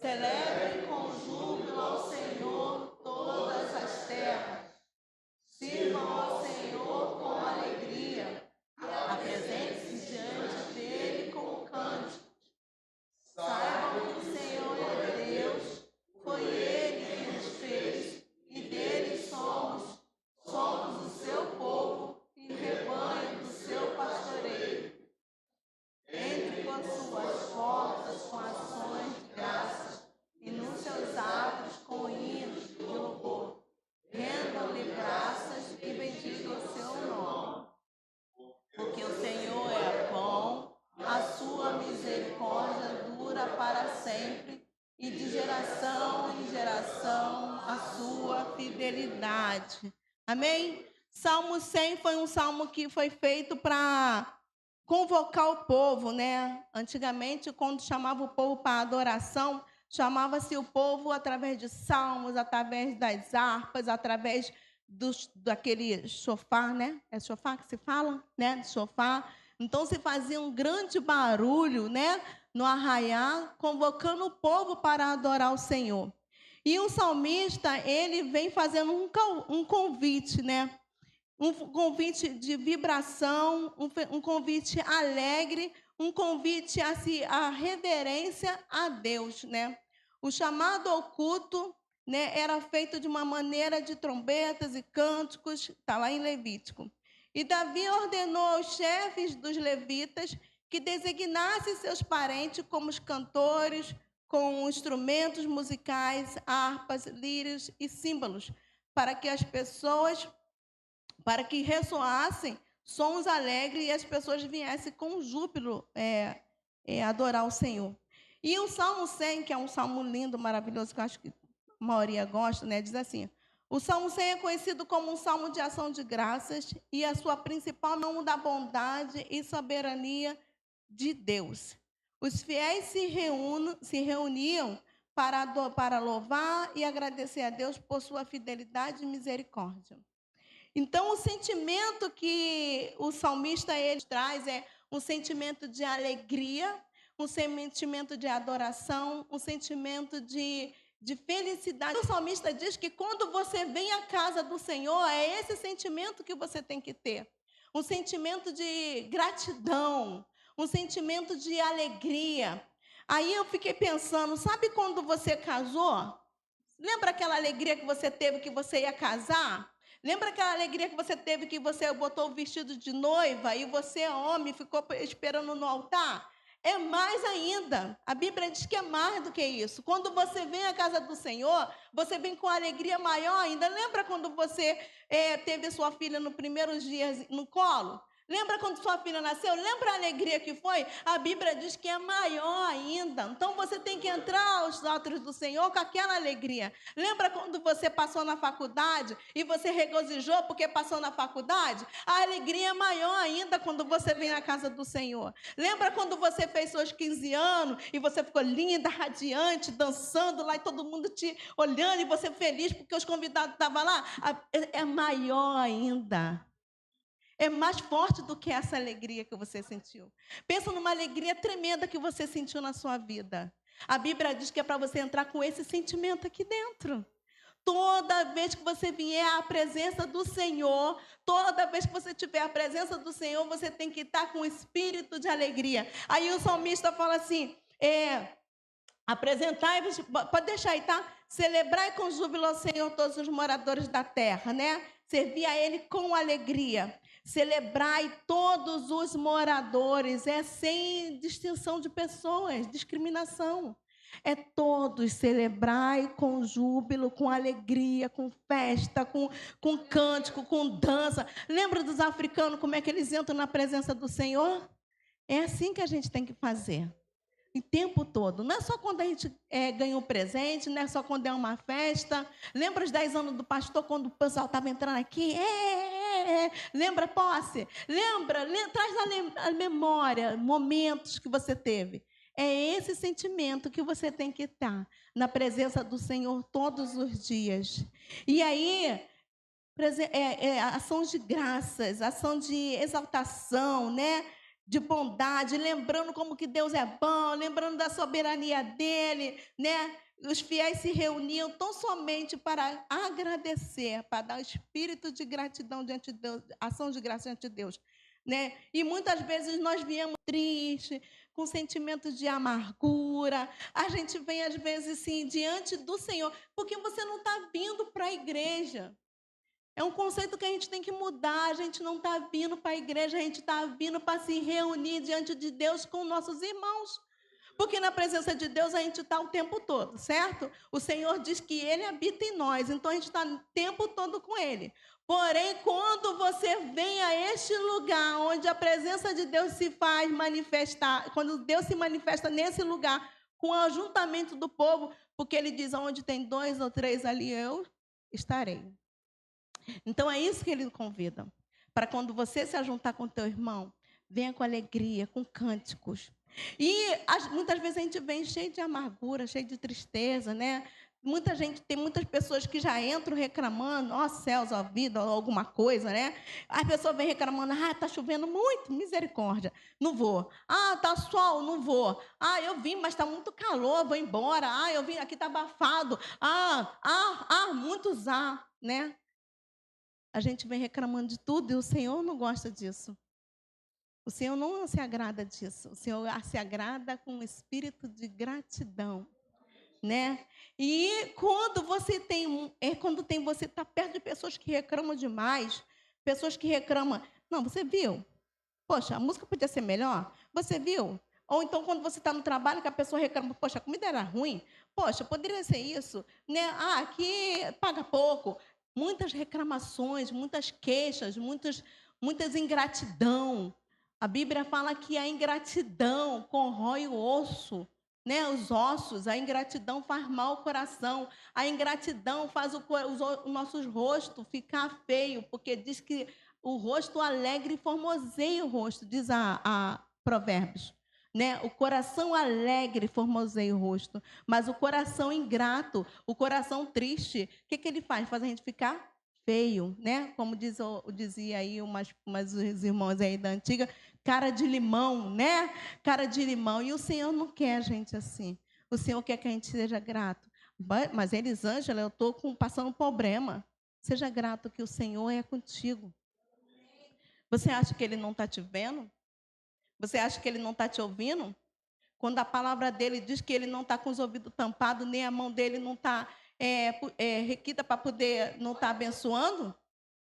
Celebre com júbilo ao Senhor todas as terras. Sirvam ao Senhor com alegria. Apresente-se diante dele com cânticos. Saibam que o Senhor é Deus. Foi ele que nos fez e dele somos. Somos o seu povo e rebanho do seu pastoreio. Entre com suas portas com ações de graças e nos seus atos com hinos de louvor. Rendam-lhe graças e bendigam o seu nome. Porque o Senhor é bom, a sua misericórdia dura para sempre e de geração em geração a sua fidelidade. Amém? Salmo 100 foi um salmo que foi feito para convocar o povo, né? Antigamente, quando chamava o povo para adoração, chamava-se o povo através de salmos, através das harpas, através daquele chofar, né? É chofar que se fala, né? Chofar. Então se fazia um grande barulho, né? No arraial, convocando o povo para adorar o Senhor. E o salmista, ele vem fazendo um convite, né? Um convite de vibração, um convite alegre, um convite à reverência a Deus, né? O chamado ao culto, né, era feito de uma maneira de trombetas e cânticos, está lá em Levítico. E Davi ordenou aos chefes dos levitas que designassem seus parentes como os cantores, com instrumentos musicais, harpas, lírios e símbolos, para que ressoassem sons alegres e as pessoas viessem com júbilo adorar o Senhor. E o Salmo 100, que é um salmo lindo, maravilhoso, que eu acho que a maioria gosta, né, diz assim: o Salmo 100 é conhecido como um salmo de ação de graças e a sua principal nome da bondade e soberania de Deus. Os fiéis se reuniam para louvar e agradecer a Deus por sua fidelidade e misericórdia. Então, o sentimento que o salmista ele traz é um sentimento de alegria, um sentimento de adoração, um sentimento de felicidade. O salmista diz que quando você vem à casa do Senhor, é esse sentimento que você tem que ter. Um sentimento de gratidão, um sentimento de alegria. Aí eu fiquei pensando, sabe quando você casou? Lembra aquela alegria que você teve que você ia casar? Lembra aquela alegria que você teve que você botou o vestido de noiva e você, homem, ficou esperando no altar? É mais ainda. A Bíblia diz que é mais do que isso. Quando você vem à casa do Senhor, você vem com alegria maior ainda. Lembra quando você teve sua filha nos primeiros dias no colo? Lembra quando sua filha nasceu? Lembra a alegria que foi? A Bíblia diz que é maior ainda. Então, você tem que entrar aos atos do Senhor com aquela alegria. Lembra quando você passou na faculdade e você regozijou porque passou na faculdade? A alegria é maior ainda quando você vem à casa do Senhor. Lembra quando você fez seus 15 anos e você ficou linda, radiante, dançando lá e todo mundo te olhando e você feliz porque os convidados estavam lá? É maior ainda. É mais forte do que essa alegria que você sentiu. Pensa numa alegria tremenda que você sentiu na sua vida. A Bíblia diz que é para você entrar com esse sentimento aqui dentro. Toda vez que você vier à presença do Senhor, toda vez que você tiver a presença do Senhor, você tem que estar com um espírito de alegria. Aí o salmista fala assim, apresentai-vos, pode deixar aí, tá? Celebrai com júbilo ao Senhor todos os moradores da terra, né? Servir a Ele com alegria. Celebrai todos os moradores, é sem distinção de pessoas, discriminação. É todos celebrai com júbilo, com alegria, com festa, com cântico, com dança. Lembra dos africanos, como é que eles entram na presença do Senhor? É assim que a gente tem que fazer. O tempo todo. Não é só quando a gente ganha um presente, não é só quando é uma festa. Lembra os 10 anos do pastor, quando o pessoal estava entrando aqui? Lembra a posse? Lembra? Traz à memória momentos que você teve. É esse sentimento que você tem que estar na presença do Senhor todos os dias. E aí, ação de graças, ação de exaltação, né? De bondade, lembrando como que Deus é bom, lembrando da soberania dele, né? Os fiéis se reuniam tão somente para agradecer, para dar espírito de gratidão diante de Deus, ação de graça diante de Deus, né? E muitas vezes nós viemos tristes, com sentimento de amargura. A gente vem às vezes assim diante do Senhor, porque você não está vindo para a igreja. É um conceito que a gente tem que mudar. A gente não está vindo para a igreja, a gente está vindo para se reunir diante de Deus com nossos irmãos. Porque na presença de Deus a gente está o tempo todo, certo? O Senhor diz que Ele habita em nós, então a gente está o tempo todo com Ele. Porém, quando você vem a este lugar onde a presença de Deus se faz manifestar, quando Deus se manifesta nesse lugar, com o ajuntamento do povo, porque Ele diz, onde tem 2 ou 3 ali, eu estarei. Então, é isso que Ele convida. Para quando você se ajuntar com o teu irmão, venha com alegria, com cânticos. E muitas vezes a gente vem cheio de amargura, cheio de tristeza, né? Tem muitas pessoas que já entram reclamando, ó céus, ó vida, ó alguma coisa, né? As pessoas vêm reclamando, está chovendo muito, misericórdia, não vou. Está sol, não vou. Eu vim, mas está muito calor, vou embora. Eu vim, aqui está abafado. Muitos né? A gente vem reclamando de tudo e o Senhor não gosta disso. O Senhor não se agrada disso. O Senhor se agrada com um espírito de gratidão, né? E quando você você está perto de pessoas que reclamam demais, pessoas que reclamam, não, você viu? Poxa, a música podia ser melhor. Você viu? Ou então quando você está no trabalho que a pessoa reclama, poxa, a comida era ruim. Poxa, poderia ser isso, né? Aqui paga pouco. Muitas reclamações, muitas queixas, muitas ingratidão. A Bíblia fala que a ingratidão corrói o osso, né? Os ossos. A ingratidão faz mal ao coração. A ingratidão faz os nossos rostos ficar feio, porque diz que o rosto alegre formoseia o rosto, diz a Provérbios. Né? O coração alegre formoseia o rosto, mas o coração ingrato, o coração triste, o que ele faz? Faz a gente ficar feio, né? Como dizia aí os irmãos aí da antiga, cara de limão, né? Cara de limão. E o Senhor não quer a gente assim. O Senhor quer que a gente seja grato. Mas Elisângela, eu estou passando um problema. Seja grato que o Senhor é contigo. Você acha que Ele não está te vendo? Você acha que Ele não está te ouvindo? Quando a palavra dele diz que Ele não está com os ouvidos tampados, nem a mão dele não está requita para poder não estar abençoando,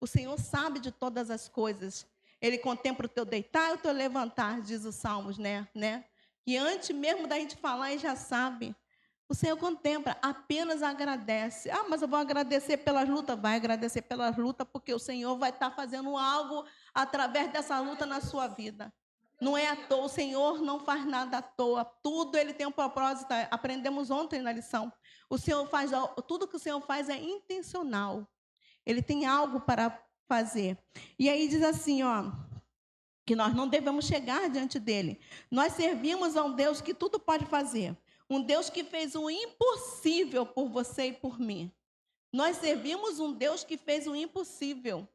o Senhor sabe de todas as coisas. Ele contempla o teu deitar e o teu levantar, diz os Salmos, né? Que antes mesmo da gente falar, Ele já sabe. O Senhor contempla, apenas agradece. Mas eu vou agradecer pelas lutas. Vai agradecer pelas lutas, porque o Senhor vai estar fazendo algo através dessa luta na sua vida. Não é à toa, o Senhor não faz nada à toa. Tudo Ele tem um propósito. Aprendemos ontem na lição. Tudo que o Senhor faz é intencional. Ele tem algo para fazer. E aí diz assim, que nós não devemos chegar diante dele. Nós servimos a um Deus que tudo pode fazer. Um Deus que fez o impossível por você e por mim. Nós servimos um Deus que fez o impossível.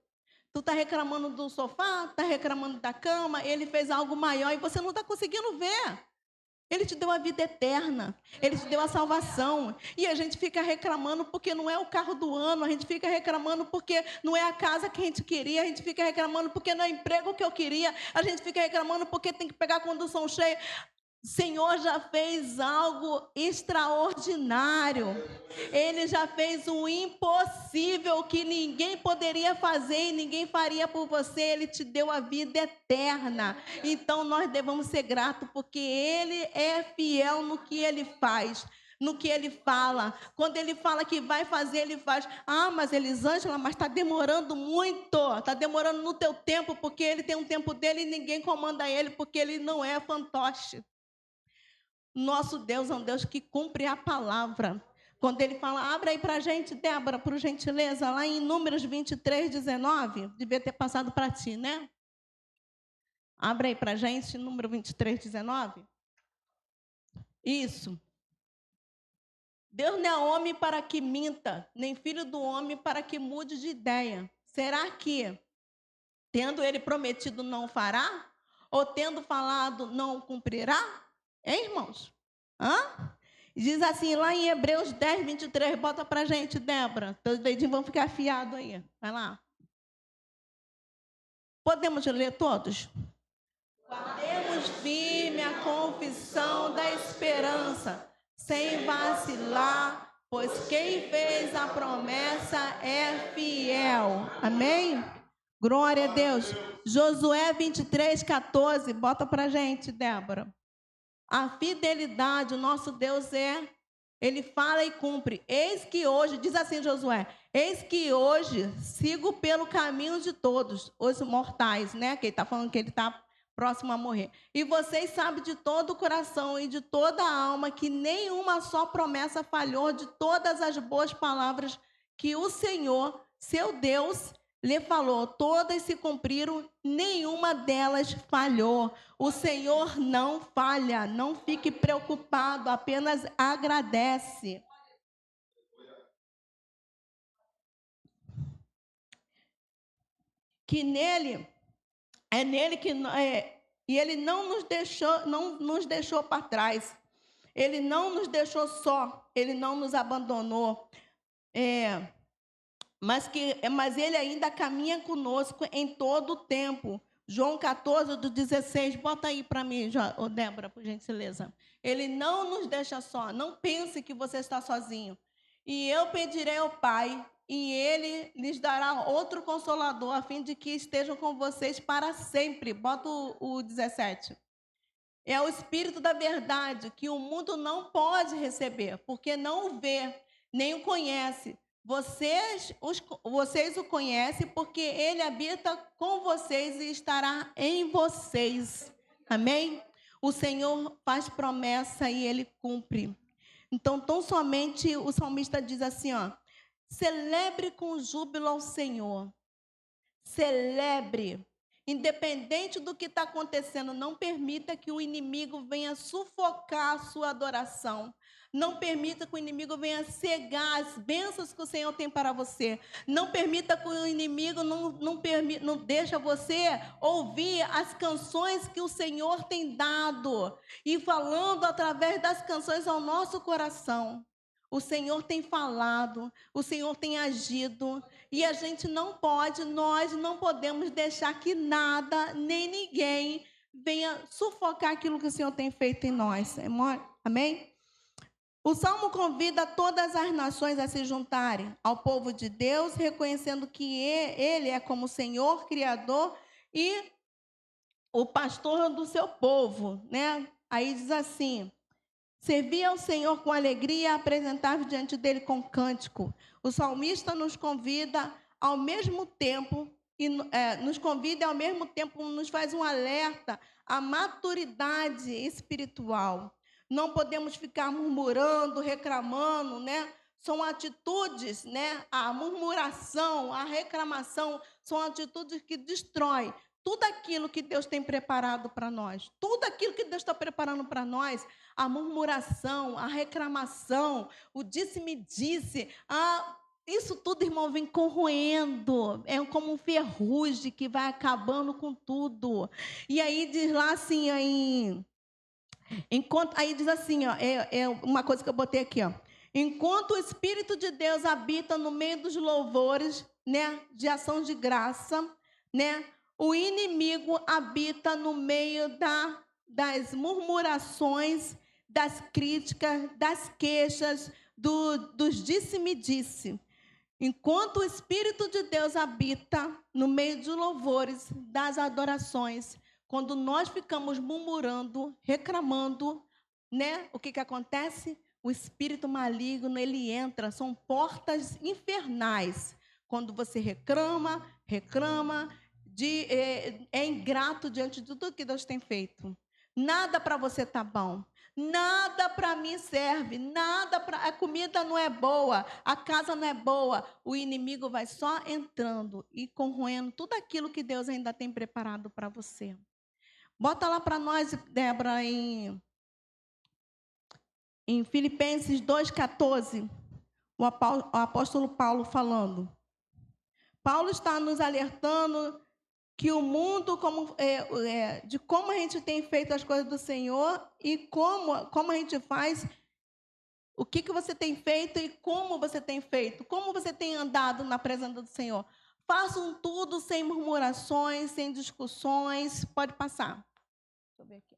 Tu está reclamando do sofá, está reclamando da cama, Ele fez algo maior e você não está conseguindo ver. Ele te deu a vida eterna, Ele te deu a salvação. E a gente fica reclamando porque não é o carro do ano, a gente fica reclamando porque não é a casa que a gente queria, a gente fica reclamando porque não é o emprego que eu queria, a gente fica reclamando porque tem que pegar a condução cheia. O Senhor já fez algo extraordinário. Ele já fez o impossível que ninguém poderia fazer e ninguém faria por você. Ele te deu a vida eterna. Então nós devemos ser gratos, porque Ele é fiel no que Ele faz, no que Ele fala. Quando Ele fala que vai fazer, Ele faz. Ah, mas Elisângela, mas está demorando muito. Está demorando no teu tempo, porque Ele tem um tempo dele e ninguém comanda Ele, porque Ele não é fantoche. Nosso Deus é um Deus que cumpre a palavra. Quando Ele fala, abre aí para a gente, Débora, por gentileza, lá em Números 23, 19. Devia ter passado para ti, né? Abre aí para a gente, número 23, 19. Isso. Deus não é homem para que minta, nem filho do homem para que mude de ideia. Será que, tendo Ele prometido, não fará? Ou tendo falado, não cumprirá? Hein, irmãos? Hã? Diz assim, lá em Hebreus 10, 23, bota para a gente, Débora. Todos os dedinhos vão ficar afiados aí. Vai lá. Podemos ler todos? Guardemos firme a confissão da esperança, sem vacilar, pois quem fez a promessa é fiel. Amém? Glória a Deus. Josué 23, 14, bota para a gente, Débora. A fidelidade, o nosso Deus Ele fala e cumpre. Eis que hoje, diz assim Josué, eis que hoje sigo pelo caminho de todos os mortais, né? Que ele está falando que ele está próximo a morrer. E vocês sabem de todo o coração e de toda a alma que nenhuma só promessa falhou de todas as boas palavras que o Senhor, seu Deus, lhe falou. Todas se cumpriram, nenhuma delas falhou. O Senhor não falha, não fique preocupado, apenas agradece. Que nele, é nele que... e Ele não nos deixou para trás. Ele não nos deixou só, Ele não nos abandonou. Mas Ele ainda caminha conosco em todo o tempo. João 14, do 16, bota aí para mim, Débora, por gentileza. Ele não nos deixa só, não pense que você está sozinho. E eu pedirei ao Pai, e Ele lhes dará outro consolador, a fim de que estejam com vocês para sempre. Bota o 17. É o Espírito da verdade, que o mundo não pode receber, porque não o vê, nem o conhece. Vocês o conhecem, porque Ele habita com vocês e estará em vocês. Amém? O Senhor faz promessa e Ele cumpre. Então, tão somente o salmista diz assim, ó, celebre com júbilo ao Senhor. Celebre. Independente do que está acontecendo, não permita que o inimigo venha sufocar a sua adoração. Não permita que o inimigo venha cegar as bênçãos que o Senhor tem para você. Não permita que o inimigo não deixe você ouvir as canções que o Senhor tem dado e falando através das canções ao nosso coração. O Senhor tem falado, o Senhor tem agido, e a gente nós não podemos deixar que nada, nem ninguém venha sufocar aquilo que o Senhor tem feito em nós. Amém? O Salmo convida todas as nações a se juntarem ao povo de Deus, reconhecendo que Ele é como Senhor, Criador e o pastor do seu povo, né? Aí diz assim, servir ao Senhor com alegria, apresentar diante dele com cântico. O salmista nos convida ao mesmo tempo, nos faz um alerta à maturidade espiritual. Não podemos ficar murmurando, reclamando, né? São atitudes, né? A murmuração, a reclamação, são atitudes que destroem tudo aquilo que Deus tem preparado para nós. Tudo aquilo que Deus está preparando para nós, a murmuração, a reclamação, o disse-me-disse, isso tudo, irmão, vem corroendo. É como um ferrugem que vai acabando com tudo. E aí diz lá assim, aí diz assim, ó, uma coisa que eu botei aqui, ó. Enquanto o Espírito de Deus habita no meio dos louvores, né, de ação de graça, né, o inimigo habita no meio da das murmurações, das críticas, das queixas, dos disse-me-disse. Enquanto o Espírito de Deus habita no meio de louvores, das adorações, quando nós ficamos murmurando, reclamando, né? O que acontece? O espírito maligno, ele entra, são portas infernais. Quando você reclama, é ingrato diante de tudo que Deus tem feito. Nada para você tá bom. Nada para mim serve, nada para a comida não é boa, a casa não é boa. O inimigo vai só entrando e corroendo tudo aquilo que Deus ainda tem preparado para você. Bota lá para nós, Débora, em Filipenses 2,14, o apóstolo Paulo falando. Paulo está nos alertando que o mundo, de como a gente tem feito as coisas do Senhor e como a gente faz, o que você tem feito e como você tem feito, como você tem andado na presença do Senhor. Façam tudo sem murmurações, sem discussões. Pode passar. Deixa eu ver aqui.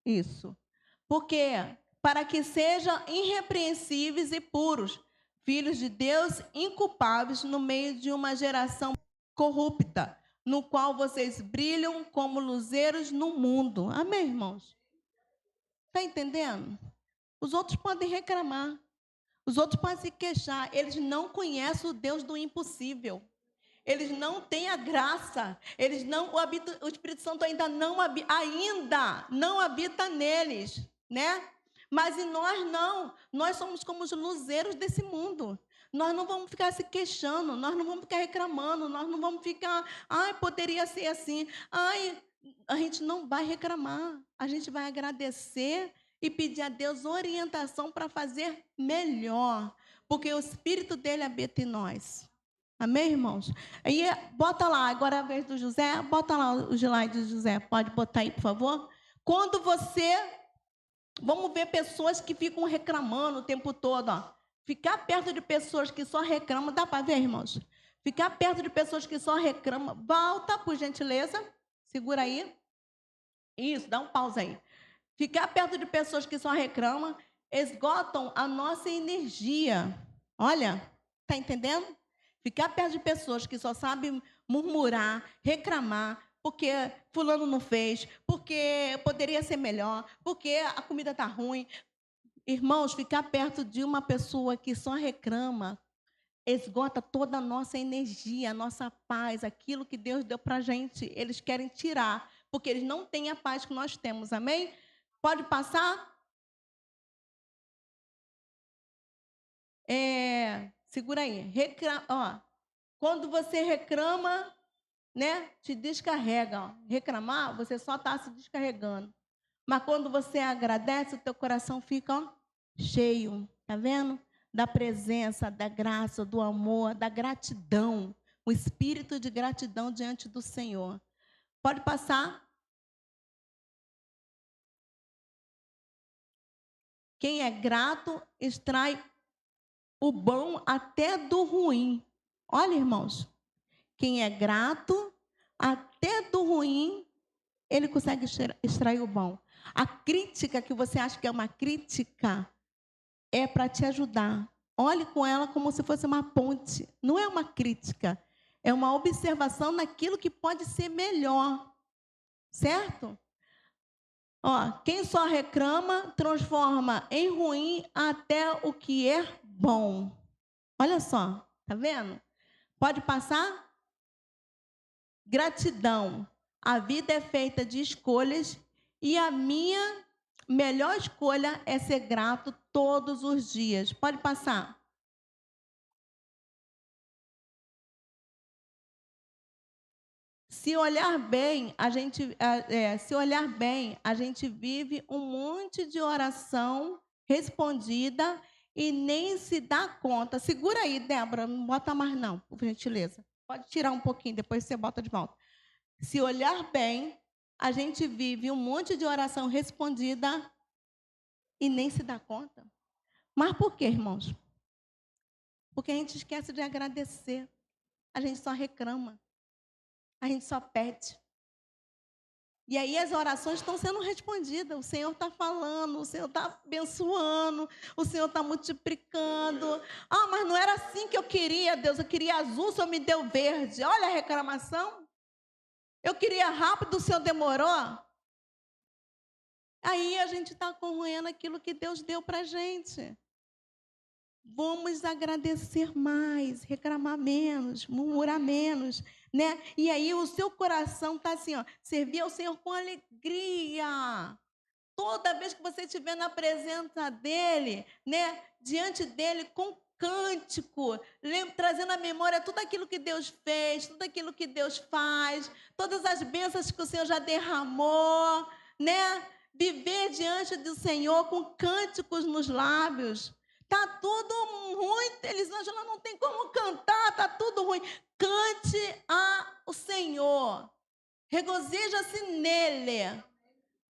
Isso. Porque para que sejam irrepreensíveis e puros, filhos de Deus inculpáveis no meio de uma geração corrupta, no qual vocês brilham como luzeiros no mundo. Amém, irmãos? Está entendendo? Os outros podem reclamar, os outros podem se queixar, eles não conhecem o Deus do impossível. Eles não têm a graça, o Espírito Santo ainda não habita neles, né? Mas em nós não, nós somos como os luzeiros desse mundo. Nós não vamos ficar se queixando, nós não vamos ficar reclamando, nós não vamos ficar, poderia ser assim. A gente não vai reclamar, a gente vai agradecer e pedir a Deus orientação para fazer melhor, porque o Espírito dele habita em nós. Amém, irmãos? Aí, bota lá, agora é a vez do José, bota lá o slide do José, pode botar aí, por favor? Quando vamos ver pessoas que ficam reclamando o tempo todo, ó. Ficar perto de pessoas que só reclamam, dá para ver, irmãos? Ficar perto de pessoas que só reclamam, volta, por gentileza, segura aí. Isso, dá um pausa aí. Ficar perto de pessoas que só reclamam, esgotam a nossa energia. Olha, tá entendendo? Ficar perto de pessoas que só sabem murmurar, reclamar, porque fulano não fez, porque poderia ser melhor, porque a comida está ruim. Irmãos, ficar perto de uma pessoa que só reclama, esgota toda a nossa energia, a nossa paz, aquilo que Deus deu para a gente. Eles querem tirar, porque eles não têm a paz que nós temos. Amém? Pode passar? Segura aí. Quando você reclama, né, te descarrega. Ó. Reclamar, você só está se descarregando. Mas quando você agradece, o teu coração fica cheio. Tá vendo? Da presença, da graça, do amor, da gratidão. O espírito de gratidão diante do Senhor. Pode passar? Quem é grato extrai o bom até do ruim. Olha, irmãos. Quem é grato, até do ruim, ele consegue extrair o bom. A crítica que você acha que é uma crítica é para te ajudar. Olhe com ela como se fosse uma ponte. Não é uma crítica, é uma observação naquilo que pode ser melhor. Certo? Quem só reclama, transforma em ruim até o que é bom. Olha só, tá vendo? Pode passar? Gratidão. A vida é feita de escolhas e a minha melhor escolha é ser grato todos os dias. Pode passar. Se olhar bem, a gente vive um monte de oração respondida e nem se dá conta. Segura aí, Débora, não bota mais não, por gentileza. Pode tirar um pouquinho, depois você bota de volta. Se olhar bem, a gente vive um monte de oração respondida e nem se dá conta. Mas por quê, irmãos? Porque a gente esquece de agradecer. A gente só reclama. A gente só pede. E aí as orações estão sendo respondidas. O Senhor está falando, o Senhor está abençoando, o Senhor está multiplicando. Ah, mas não era assim que eu queria, Deus. Eu queria azul, o Senhor me deu verde. Olha a reclamação. Eu queria rápido, o Senhor demorou. Aí a gente está corroendo aquilo que Deus deu para a gente. Vamos agradecer mais, reclamar menos, murmurar menos, né? E aí o seu coração está assim, ó, servir ao Senhor com alegria. Toda vez que você estiver na presença dEle, né? Diante dEle, com cântico, trazendo à memória tudo aquilo que Deus fez, tudo aquilo que Deus faz, todas as bênçãos que o Senhor já derramou, né? Viver diante do Senhor com cânticos nos lábios. Está tudo ruim, Elisângela não tem como cantar, está tudo ruim. Cante ao Senhor, regozija-se nele,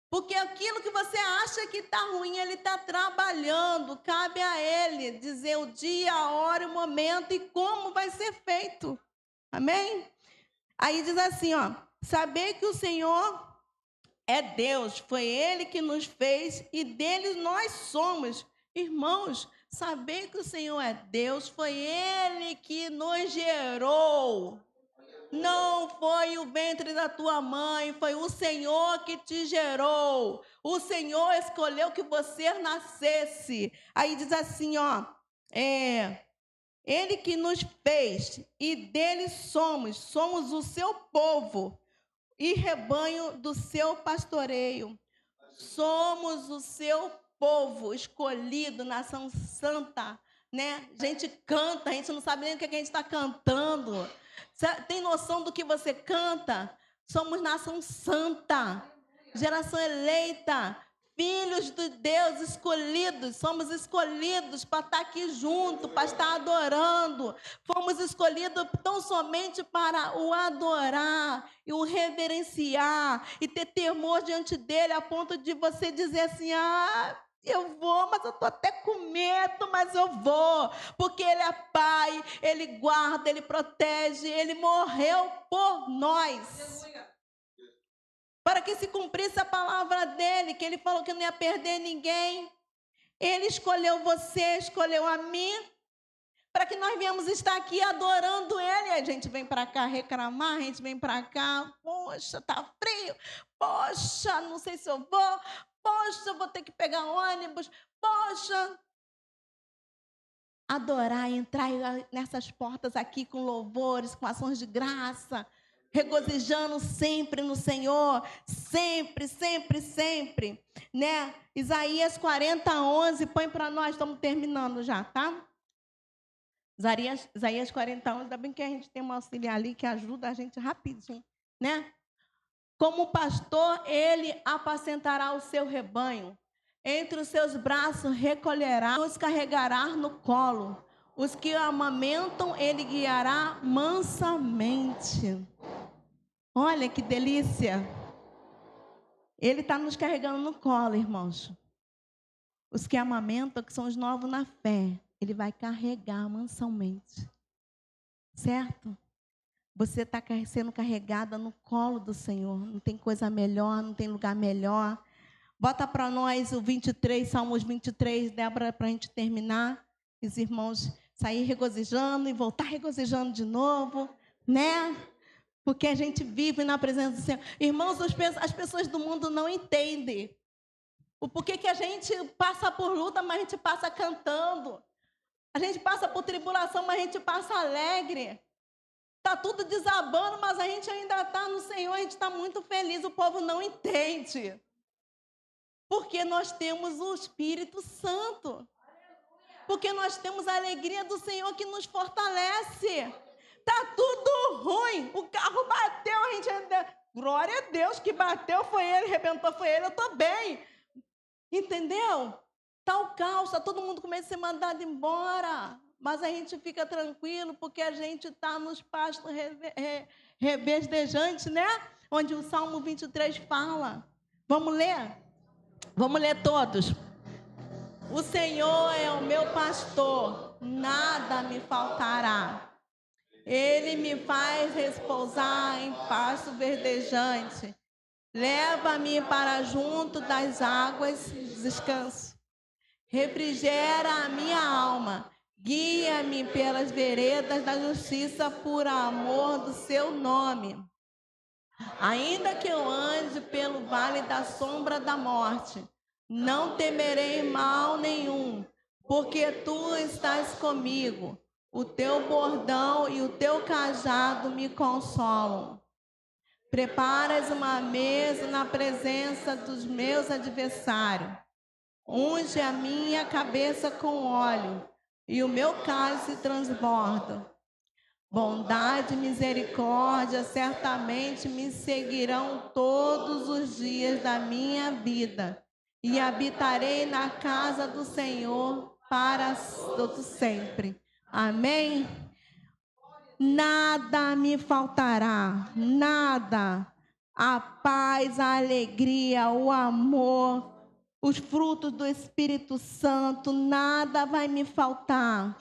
porque aquilo que você acha que está ruim, ele está trabalhando, cabe a ele dizer o dia, a hora, o momento e como vai ser feito, amém? Aí diz assim, ó, saber que o Senhor é Deus, foi ele que nos fez e dele nós somos, irmãos. Saber que o Senhor é Deus, foi Ele que nos gerou. Não foi o ventre da tua mãe, foi o Senhor que te gerou. O Senhor escolheu que você nascesse. Aí diz assim, ó, Ele que nos fez e dele somos o seu povo e rebanho do seu pastoreio. Somos o seu povo escolhido, nação santa, né? A gente canta, a gente não sabe nem o que a gente está cantando. Tem noção do que você canta? Somos nação santa, geração eleita, filhos de Deus escolhidos. Somos escolhidos para estar aqui junto, para estar adorando. Fomos escolhidos tão somente para o adorar e o reverenciar e ter temor diante dele, a ponto de você dizer assim, eu vou, mas eu estou até com medo, mas eu vou, porque Ele é Pai, Ele guarda, Ele protege, Ele morreu por nós. Para que se cumprisse a palavra dEle, que Ele falou que não ia perder ninguém. Ele escolheu você, escolheu a mim, para que nós viemos estar aqui adorando Ele. A gente vem para cá reclamar, a gente vem para cá, poxa, está frio, poxa, não sei se eu vou, poxa, vou ter que pegar ônibus, poxa. Adorar, entrar nessas portas aqui com louvores, com ações de graça, regozijando sempre no Senhor, sempre, sempre, sempre, né? Isaías 40:11, põe para nós, estamos terminando já, tá? Isaías 40:11, ainda bem que a gente tem um auxiliar ali que ajuda a gente rapidinho, né? Como pastor, ele apacentará o seu rebanho. Entre os seus braços recolherá, os carregará no colo. Os que o amamentam, ele guiará mansamente. Olha que delícia. Ele está nos carregando no colo, irmãos. Os que amamentam, que são os novos na fé, ele vai carregar mansamente. Certo? Você está sendo carregada no colo do Senhor. Não tem coisa melhor, não tem lugar melhor. Bota para nós o 23, Salmos 23, Débora, para a gente terminar. Os irmãos sair regozijando e voltar regozijando de novo, né? Porque a gente vive na presença do Senhor. Irmãos, as pessoas do mundo não entendem o porquê que a gente passa por luta, mas a gente passa cantando. A gente passa por tribulação, mas a gente passa alegre. Está tudo desabando, mas a gente ainda está no Senhor, a gente está muito feliz. O povo não entende. Porque nós temos o Espírito Santo. Porque nós temos a alegria do Senhor que nos fortalece. Está tudo ruim. O carro bateu, a gente ainda... Glória a Deus que bateu, foi ele, arrebentou, foi ele, eu estou bem. Entendeu? Está o caos, está todo mundo com medo de ser mandado embora. Mas a gente fica tranquilo, porque a gente está nos pastos reverdejantes, né? Onde o Salmo 23 fala. Vamos ler? Vamos ler todos. O Senhor é o meu pastor, nada me faltará. Ele me faz repousar em pasto verdejante. Leva-me para junto das águas de descanso. Refrigera a minha alma. Guia-me pelas veredas da justiça por amor do seu nome. Ainda que eu ande pelo vale da sombra da morte, não temerei mal nenhum, porque tu estás comigo. O teu bordão e o teu cajado me consolam. Preparas uma mesa na presença dos meus adversários. Unge a minha cabeça com óleo, e o meu cálice transborda. Bondade e misericórdia certamente me seguirão todos os dias da minha vida, e habitarei na casa do Senhor para todo sempre. Amém? Nada me faltará, nada. A paz, a alegria, o amor, os frutos do Espírito Santo, nada vai me faltar.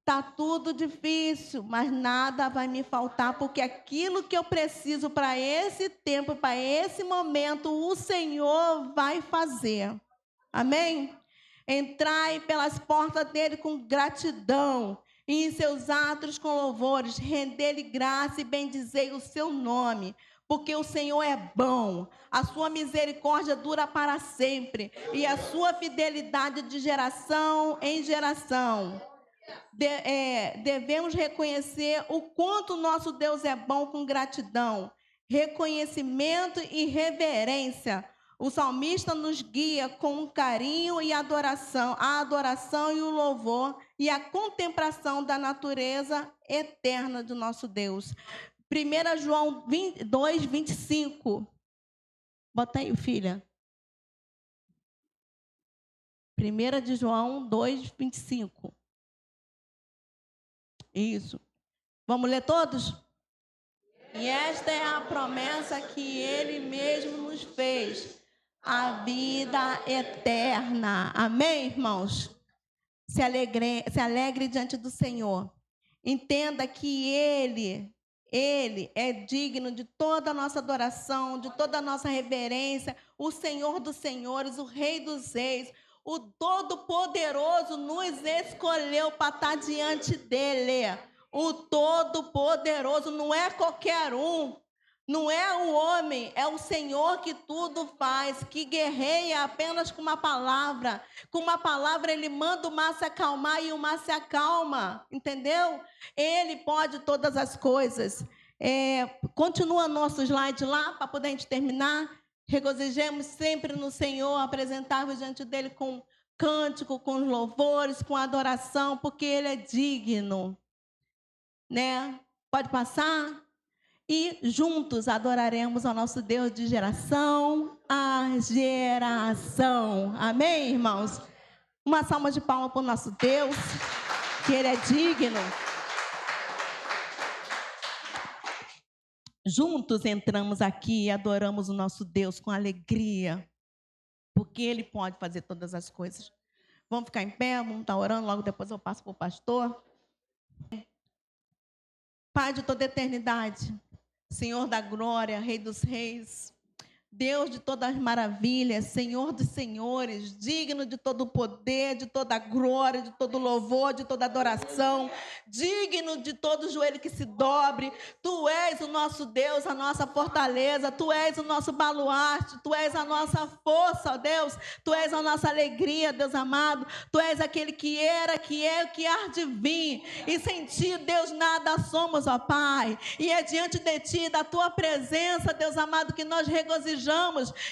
Está tudo difícil, mas nada vai me faltar, porque aquilo que eu preciso para esse tempo, para esse momento, o Senhor vai fazer. Amém? Entrai pelas portas dele com gratidão, e em seus atos com louvores, render-lhe graça e bendizei o seu nome, porque o Senhor é bom, a sua misericórdia dura para sempre, e a sua fidelidade de geração em geração. Devemos reconhecer o quanto nosso Deus é bom com gratidão, reconhecimento e reverência. O salmista nos guia com carinho e adoração, a adoração e o louvor e a contemplação da natureza eterna do nosso Deus. 1 João 2, 25. Bota aí, filha. 1 de João 2, 25. Isso. Vamos ler todos? E esta é a promessa que ele mesmo nos fez, a vida eterna. Amém, irmãos? Se alegre diante do Senhor. Entenda que Ele é digno de toda a nossa adoração, de toda a nossa reverência, o Senhor dos senhores, o Rei dos reis. O Todo-Poderoso nos escolheu para estar diante dele. O Todo-Poderoso não é qualquer um, não é o homem, é o Senhor que tudo faz, que guerreia apenas com uma palavra. Com uma palavra ele manda o mar se acalmar e o mar se acalma, entendeu? Ele pode todas as coisas. Continua nosso slide lá, para poder a gente terminar. Regozijemos sempre no Senhor, apresentarmos diante dele com cântico, com louvores, com adoração, porque ele é digno. Né? Pode passar? E juntos adoraremos ao nosso Deus de geração a geração. Amém, irmãos? Uma salva de palmas para o nosso Deus, que ele é digno. Juntos entramos aqui e adoramos o nosso Deus com alegria, porque Ele pode fazer todas as coisas. Vamos ficar em pé, vamos estar orando, logo depois eu passo para o pastor. Pai de toda a eternidade, Senhor da glória, Rei dos reis, Deus de todas as maravilhas, Senhor dos senhores, digno de todo o poder, de toda a glória, de todo o louvor, de toda a adoração, digno de todo o joelho que se dobre. Tu és o nosso Deus, a nossa fortaleza, Tu és o nosso baluarte, Tu és a nossa força, ó Deus, Tu és a nossa alegria, Deus amado, Tu és aquele que era, que é, que há de vir, e sem Ti, Deus, nada somos, ó Pai, e é diante de Ti, da Tua presença, Deus amado, que nós regozijamos,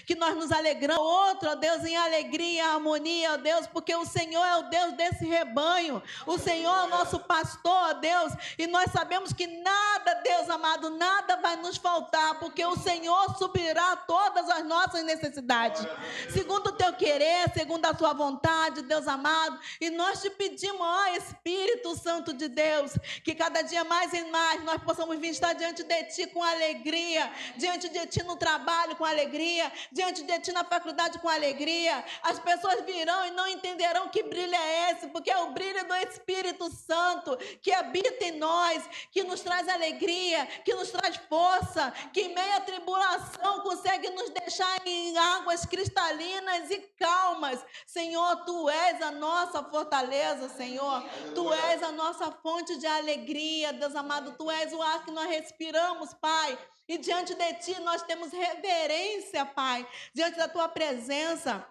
que nós nos alegramos, outro, ó Deus, em alegria, harmonia, ó Deus, porque o Senhor é o Deus desse rebanho, o Senhor é o nosso pastor, ó Deus, e nós sabemos que nada, Deus amado, nada vai nos faltar, porque o Senhor suprirá todas as nossas necessidades, segundo o Teu querer, segundo a Tua vontade, Deus amado, e nós Te pedimos, ó Espírito Santo de Deus, que cada dia mais e mais nós possamos vir estar diante de Ti com alegria, diante de Ti no trabalho, com alegria, alegria, diante de Ti na faculdade com alegria. As pessoas virão e não entenderão que brilho é esse, porque é o brilho do Espírito Santo que habita em nós, que nos traz alegria, que nos traz força, que em meio à tribulação consegue nos deixar em águas cristalinas e calmas. Senhor, Tu és a nossa fortaleza, Senhor. Tu és a nossa fonte de alegria, Deus amado. Tu és o ar que nós respiramos, Pai. E diante de Ti nós temos reverência, Pai, diante da Tua presença,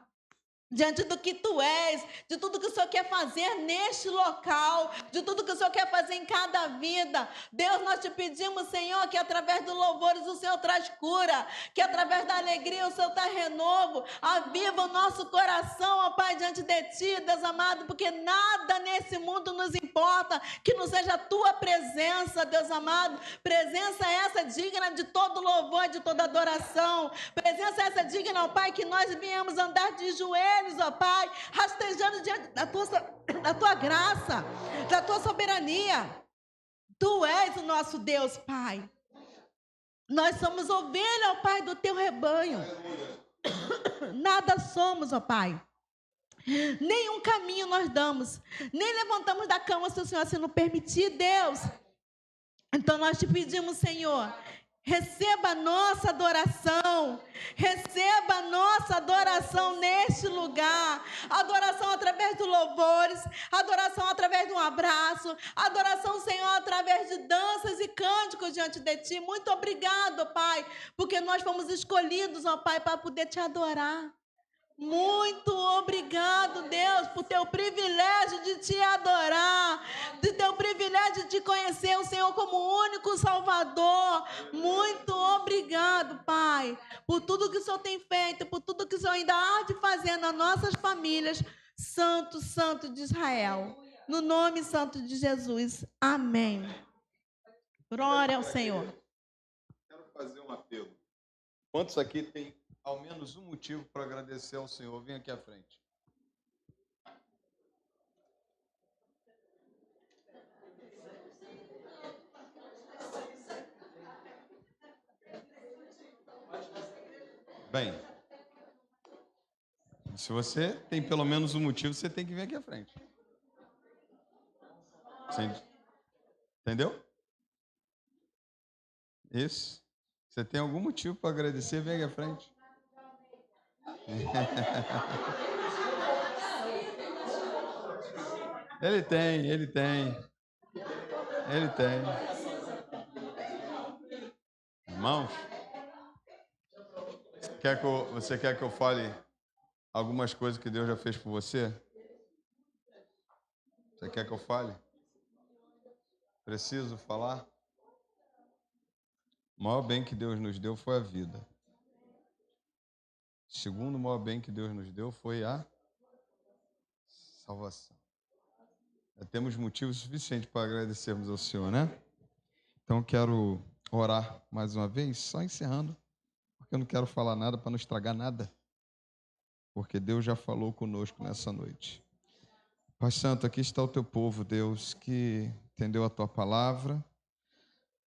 diante do que Tu és, de tudo que o Senhor quer fazer neste local, de tudo que o Senhor quer fazer em cada vida. Deus, nós Te pedimos, Senhor, que através dos louvores o Senhor traz cura, que através da alegria o Senhor traz renovo. Aviva o nosso coração, ó Pai, diante de Ti, Deus amado, porque nada nesse mundo nos importa que não seja a Tua presença, Deus amado. Presença essa digna de todo louvor, de toda adoração. Presença essa digna, ó Pai, que nós viemos andar de joelhos, ó Pai, rastejando diante da tua graça, da Tua soberania. Tu és o nosso Deus, Pai. Nós somos ovelha, ó Pai, do Teu rebanho. Nada somos, ó Pai. Nenhum caminho nós damos, nem levantamos da cama se o Senhor assim não permitir, Deus. Então nós Te pedimos, Senhor, receba a nossa adoração, receba a nossa adoração neste lugar, adoração através dos louvores, adoração através de um abraço, adoração, Senhor, através de danças e cânticos diante de Ti. Muito obrigado, Pai, porque nós fomos escolhidos, ó Pai, para poder Te adorar. Muito obrigado, Deus, por Teu privilégio de Te adorar, de Teu privilégio de Te conhecer o Senhor como único Salvador. Muito obrigado, Pai, por tudo que o Senhor tem feito, por tudo que o Senhor ainda há de fazer nas nossas famílias. Santo, Santo de Israel, no nome santo de Jesus. Amém. Glória ao Senhor. Quero fazer um apelo. Quantos aqui tem ao menos um motivo para agradecer ao Senhor? Vem aqui à frente. Bem, se você tem pelo menos um motivo, você tem que vir aqui à frente. Entendeu? Isso. Você tem algum motivo para agradecer, vem aqui à frente. Ele tem. Irmãos, você quer que eu fale algumas coisas que Deus já fez por você? Você quer que eu fale? Preciso falar? O maior bem que Deus nos deu foi a vida. O segundo maior bem que Deus nos deu foi a salvação. Já temos motivos suficientes para agradecermos ao Senhor, né? Então quero orar mais uma vez, só encerrando, porque eu não quero falar nada para não estragar nada, porque Deus já falou conosco nessa noite. Pai Santo, aqui está o Teu povo, Deus, que entendeu a Tua palavra,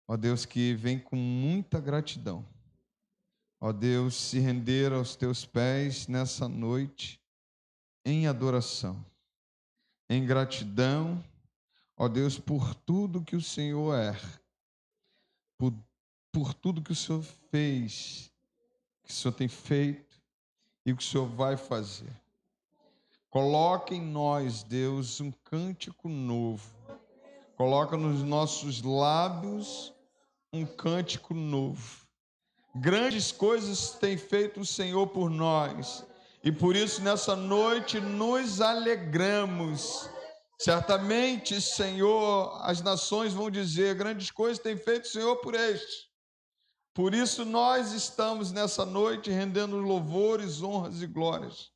ó Deus, que vem com muita gratidão. Ó Deus, se render aos Teus pés nessa noite, em adoração, em gratidão, ó Deus, por tudo que o Senhor é, por tudo que o Senhor fez, que o Senhor tem feito e que o Senhor vai fazer. Coloca em nós, Deus, um cântico novo. Coloca nos nossos lábios um cântico novo. Grandes coisas tem feito o Senhor por nós, e por isso nessa noite nos alegramos. Certamente, Senhor, as nações vão dizer: grandes coisas tem feito o Senhor por este. Por isso nós estamos nessa noite rendendo louvores, honras e glórias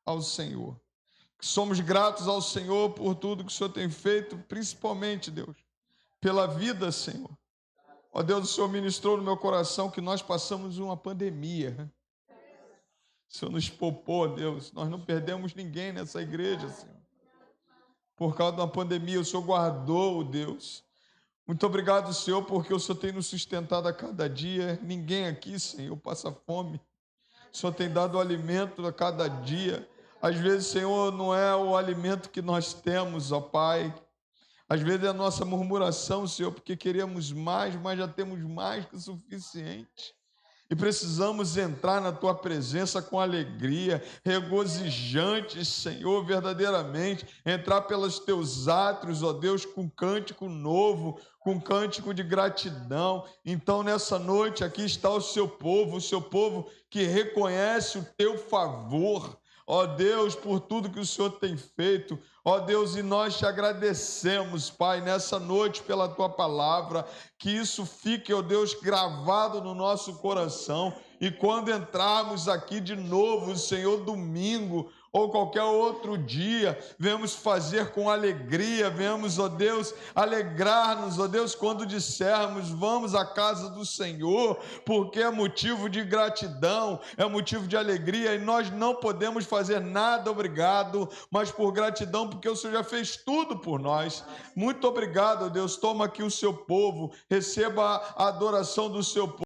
ao Senhor. Somos gratos ao Senhor por tudo que o Senhor tem feito, principalmente, Deus, pela vida, Senhor. Ó Deus, o Senhor ministrou no meu coração que nós passamos uma pandemia. O Senhor nos poupou, Deus. Nós não perdemos ninguém nessa igreja, Senhor. Por causa da pandemia, o Senhor guardou, Deus. Muito obrigado, Senhor, porque o Senhor tem nos sustentado a cada dia. Ninguém aqui, Senhor, passa fome. O Senhor tem dado alimento a cada dia. Às vezes, Senhor, não é o alimento que nós temos, ó Pai. Às vezes é a nossa murmuração, Senhor, porque queremos mais, mas já temos mais que o suficiente. E precisamos entrar na Tua presença com alegria, regozijantes, Senhor, verdadeiramente. Entrar pelos Teus átrios, ó Deus, com cântico novo, com cântico de gratidão. Então, nessa noite, aqui está o Seu povo que reconhece o Teu favor. Ó Deus, por tudo que o Senhor tem feito, ó Deus, e nós te agradecemos, Pai, nessa noite pela Tua palavra, que isso fique, ó Deus, gravado no nosso coração, e quando entrarmos aqui de novo, Senhor, domingo, ou qualquer outro dia, venhamos fazer com alegria, venhamos, ó Deus, alegrar-nos, ó Deus, quando dissermos, vamos à casa do Senhor, porque é motivo de gratidão, é motivo de alegria, e nós não podemos fazer nada, obrigado, mas por gratidão, porque o Senhor já fez tudo por nós. Muito obrigado, ó Deus, toma aqui o seu povo, receba a adoração do seu povo.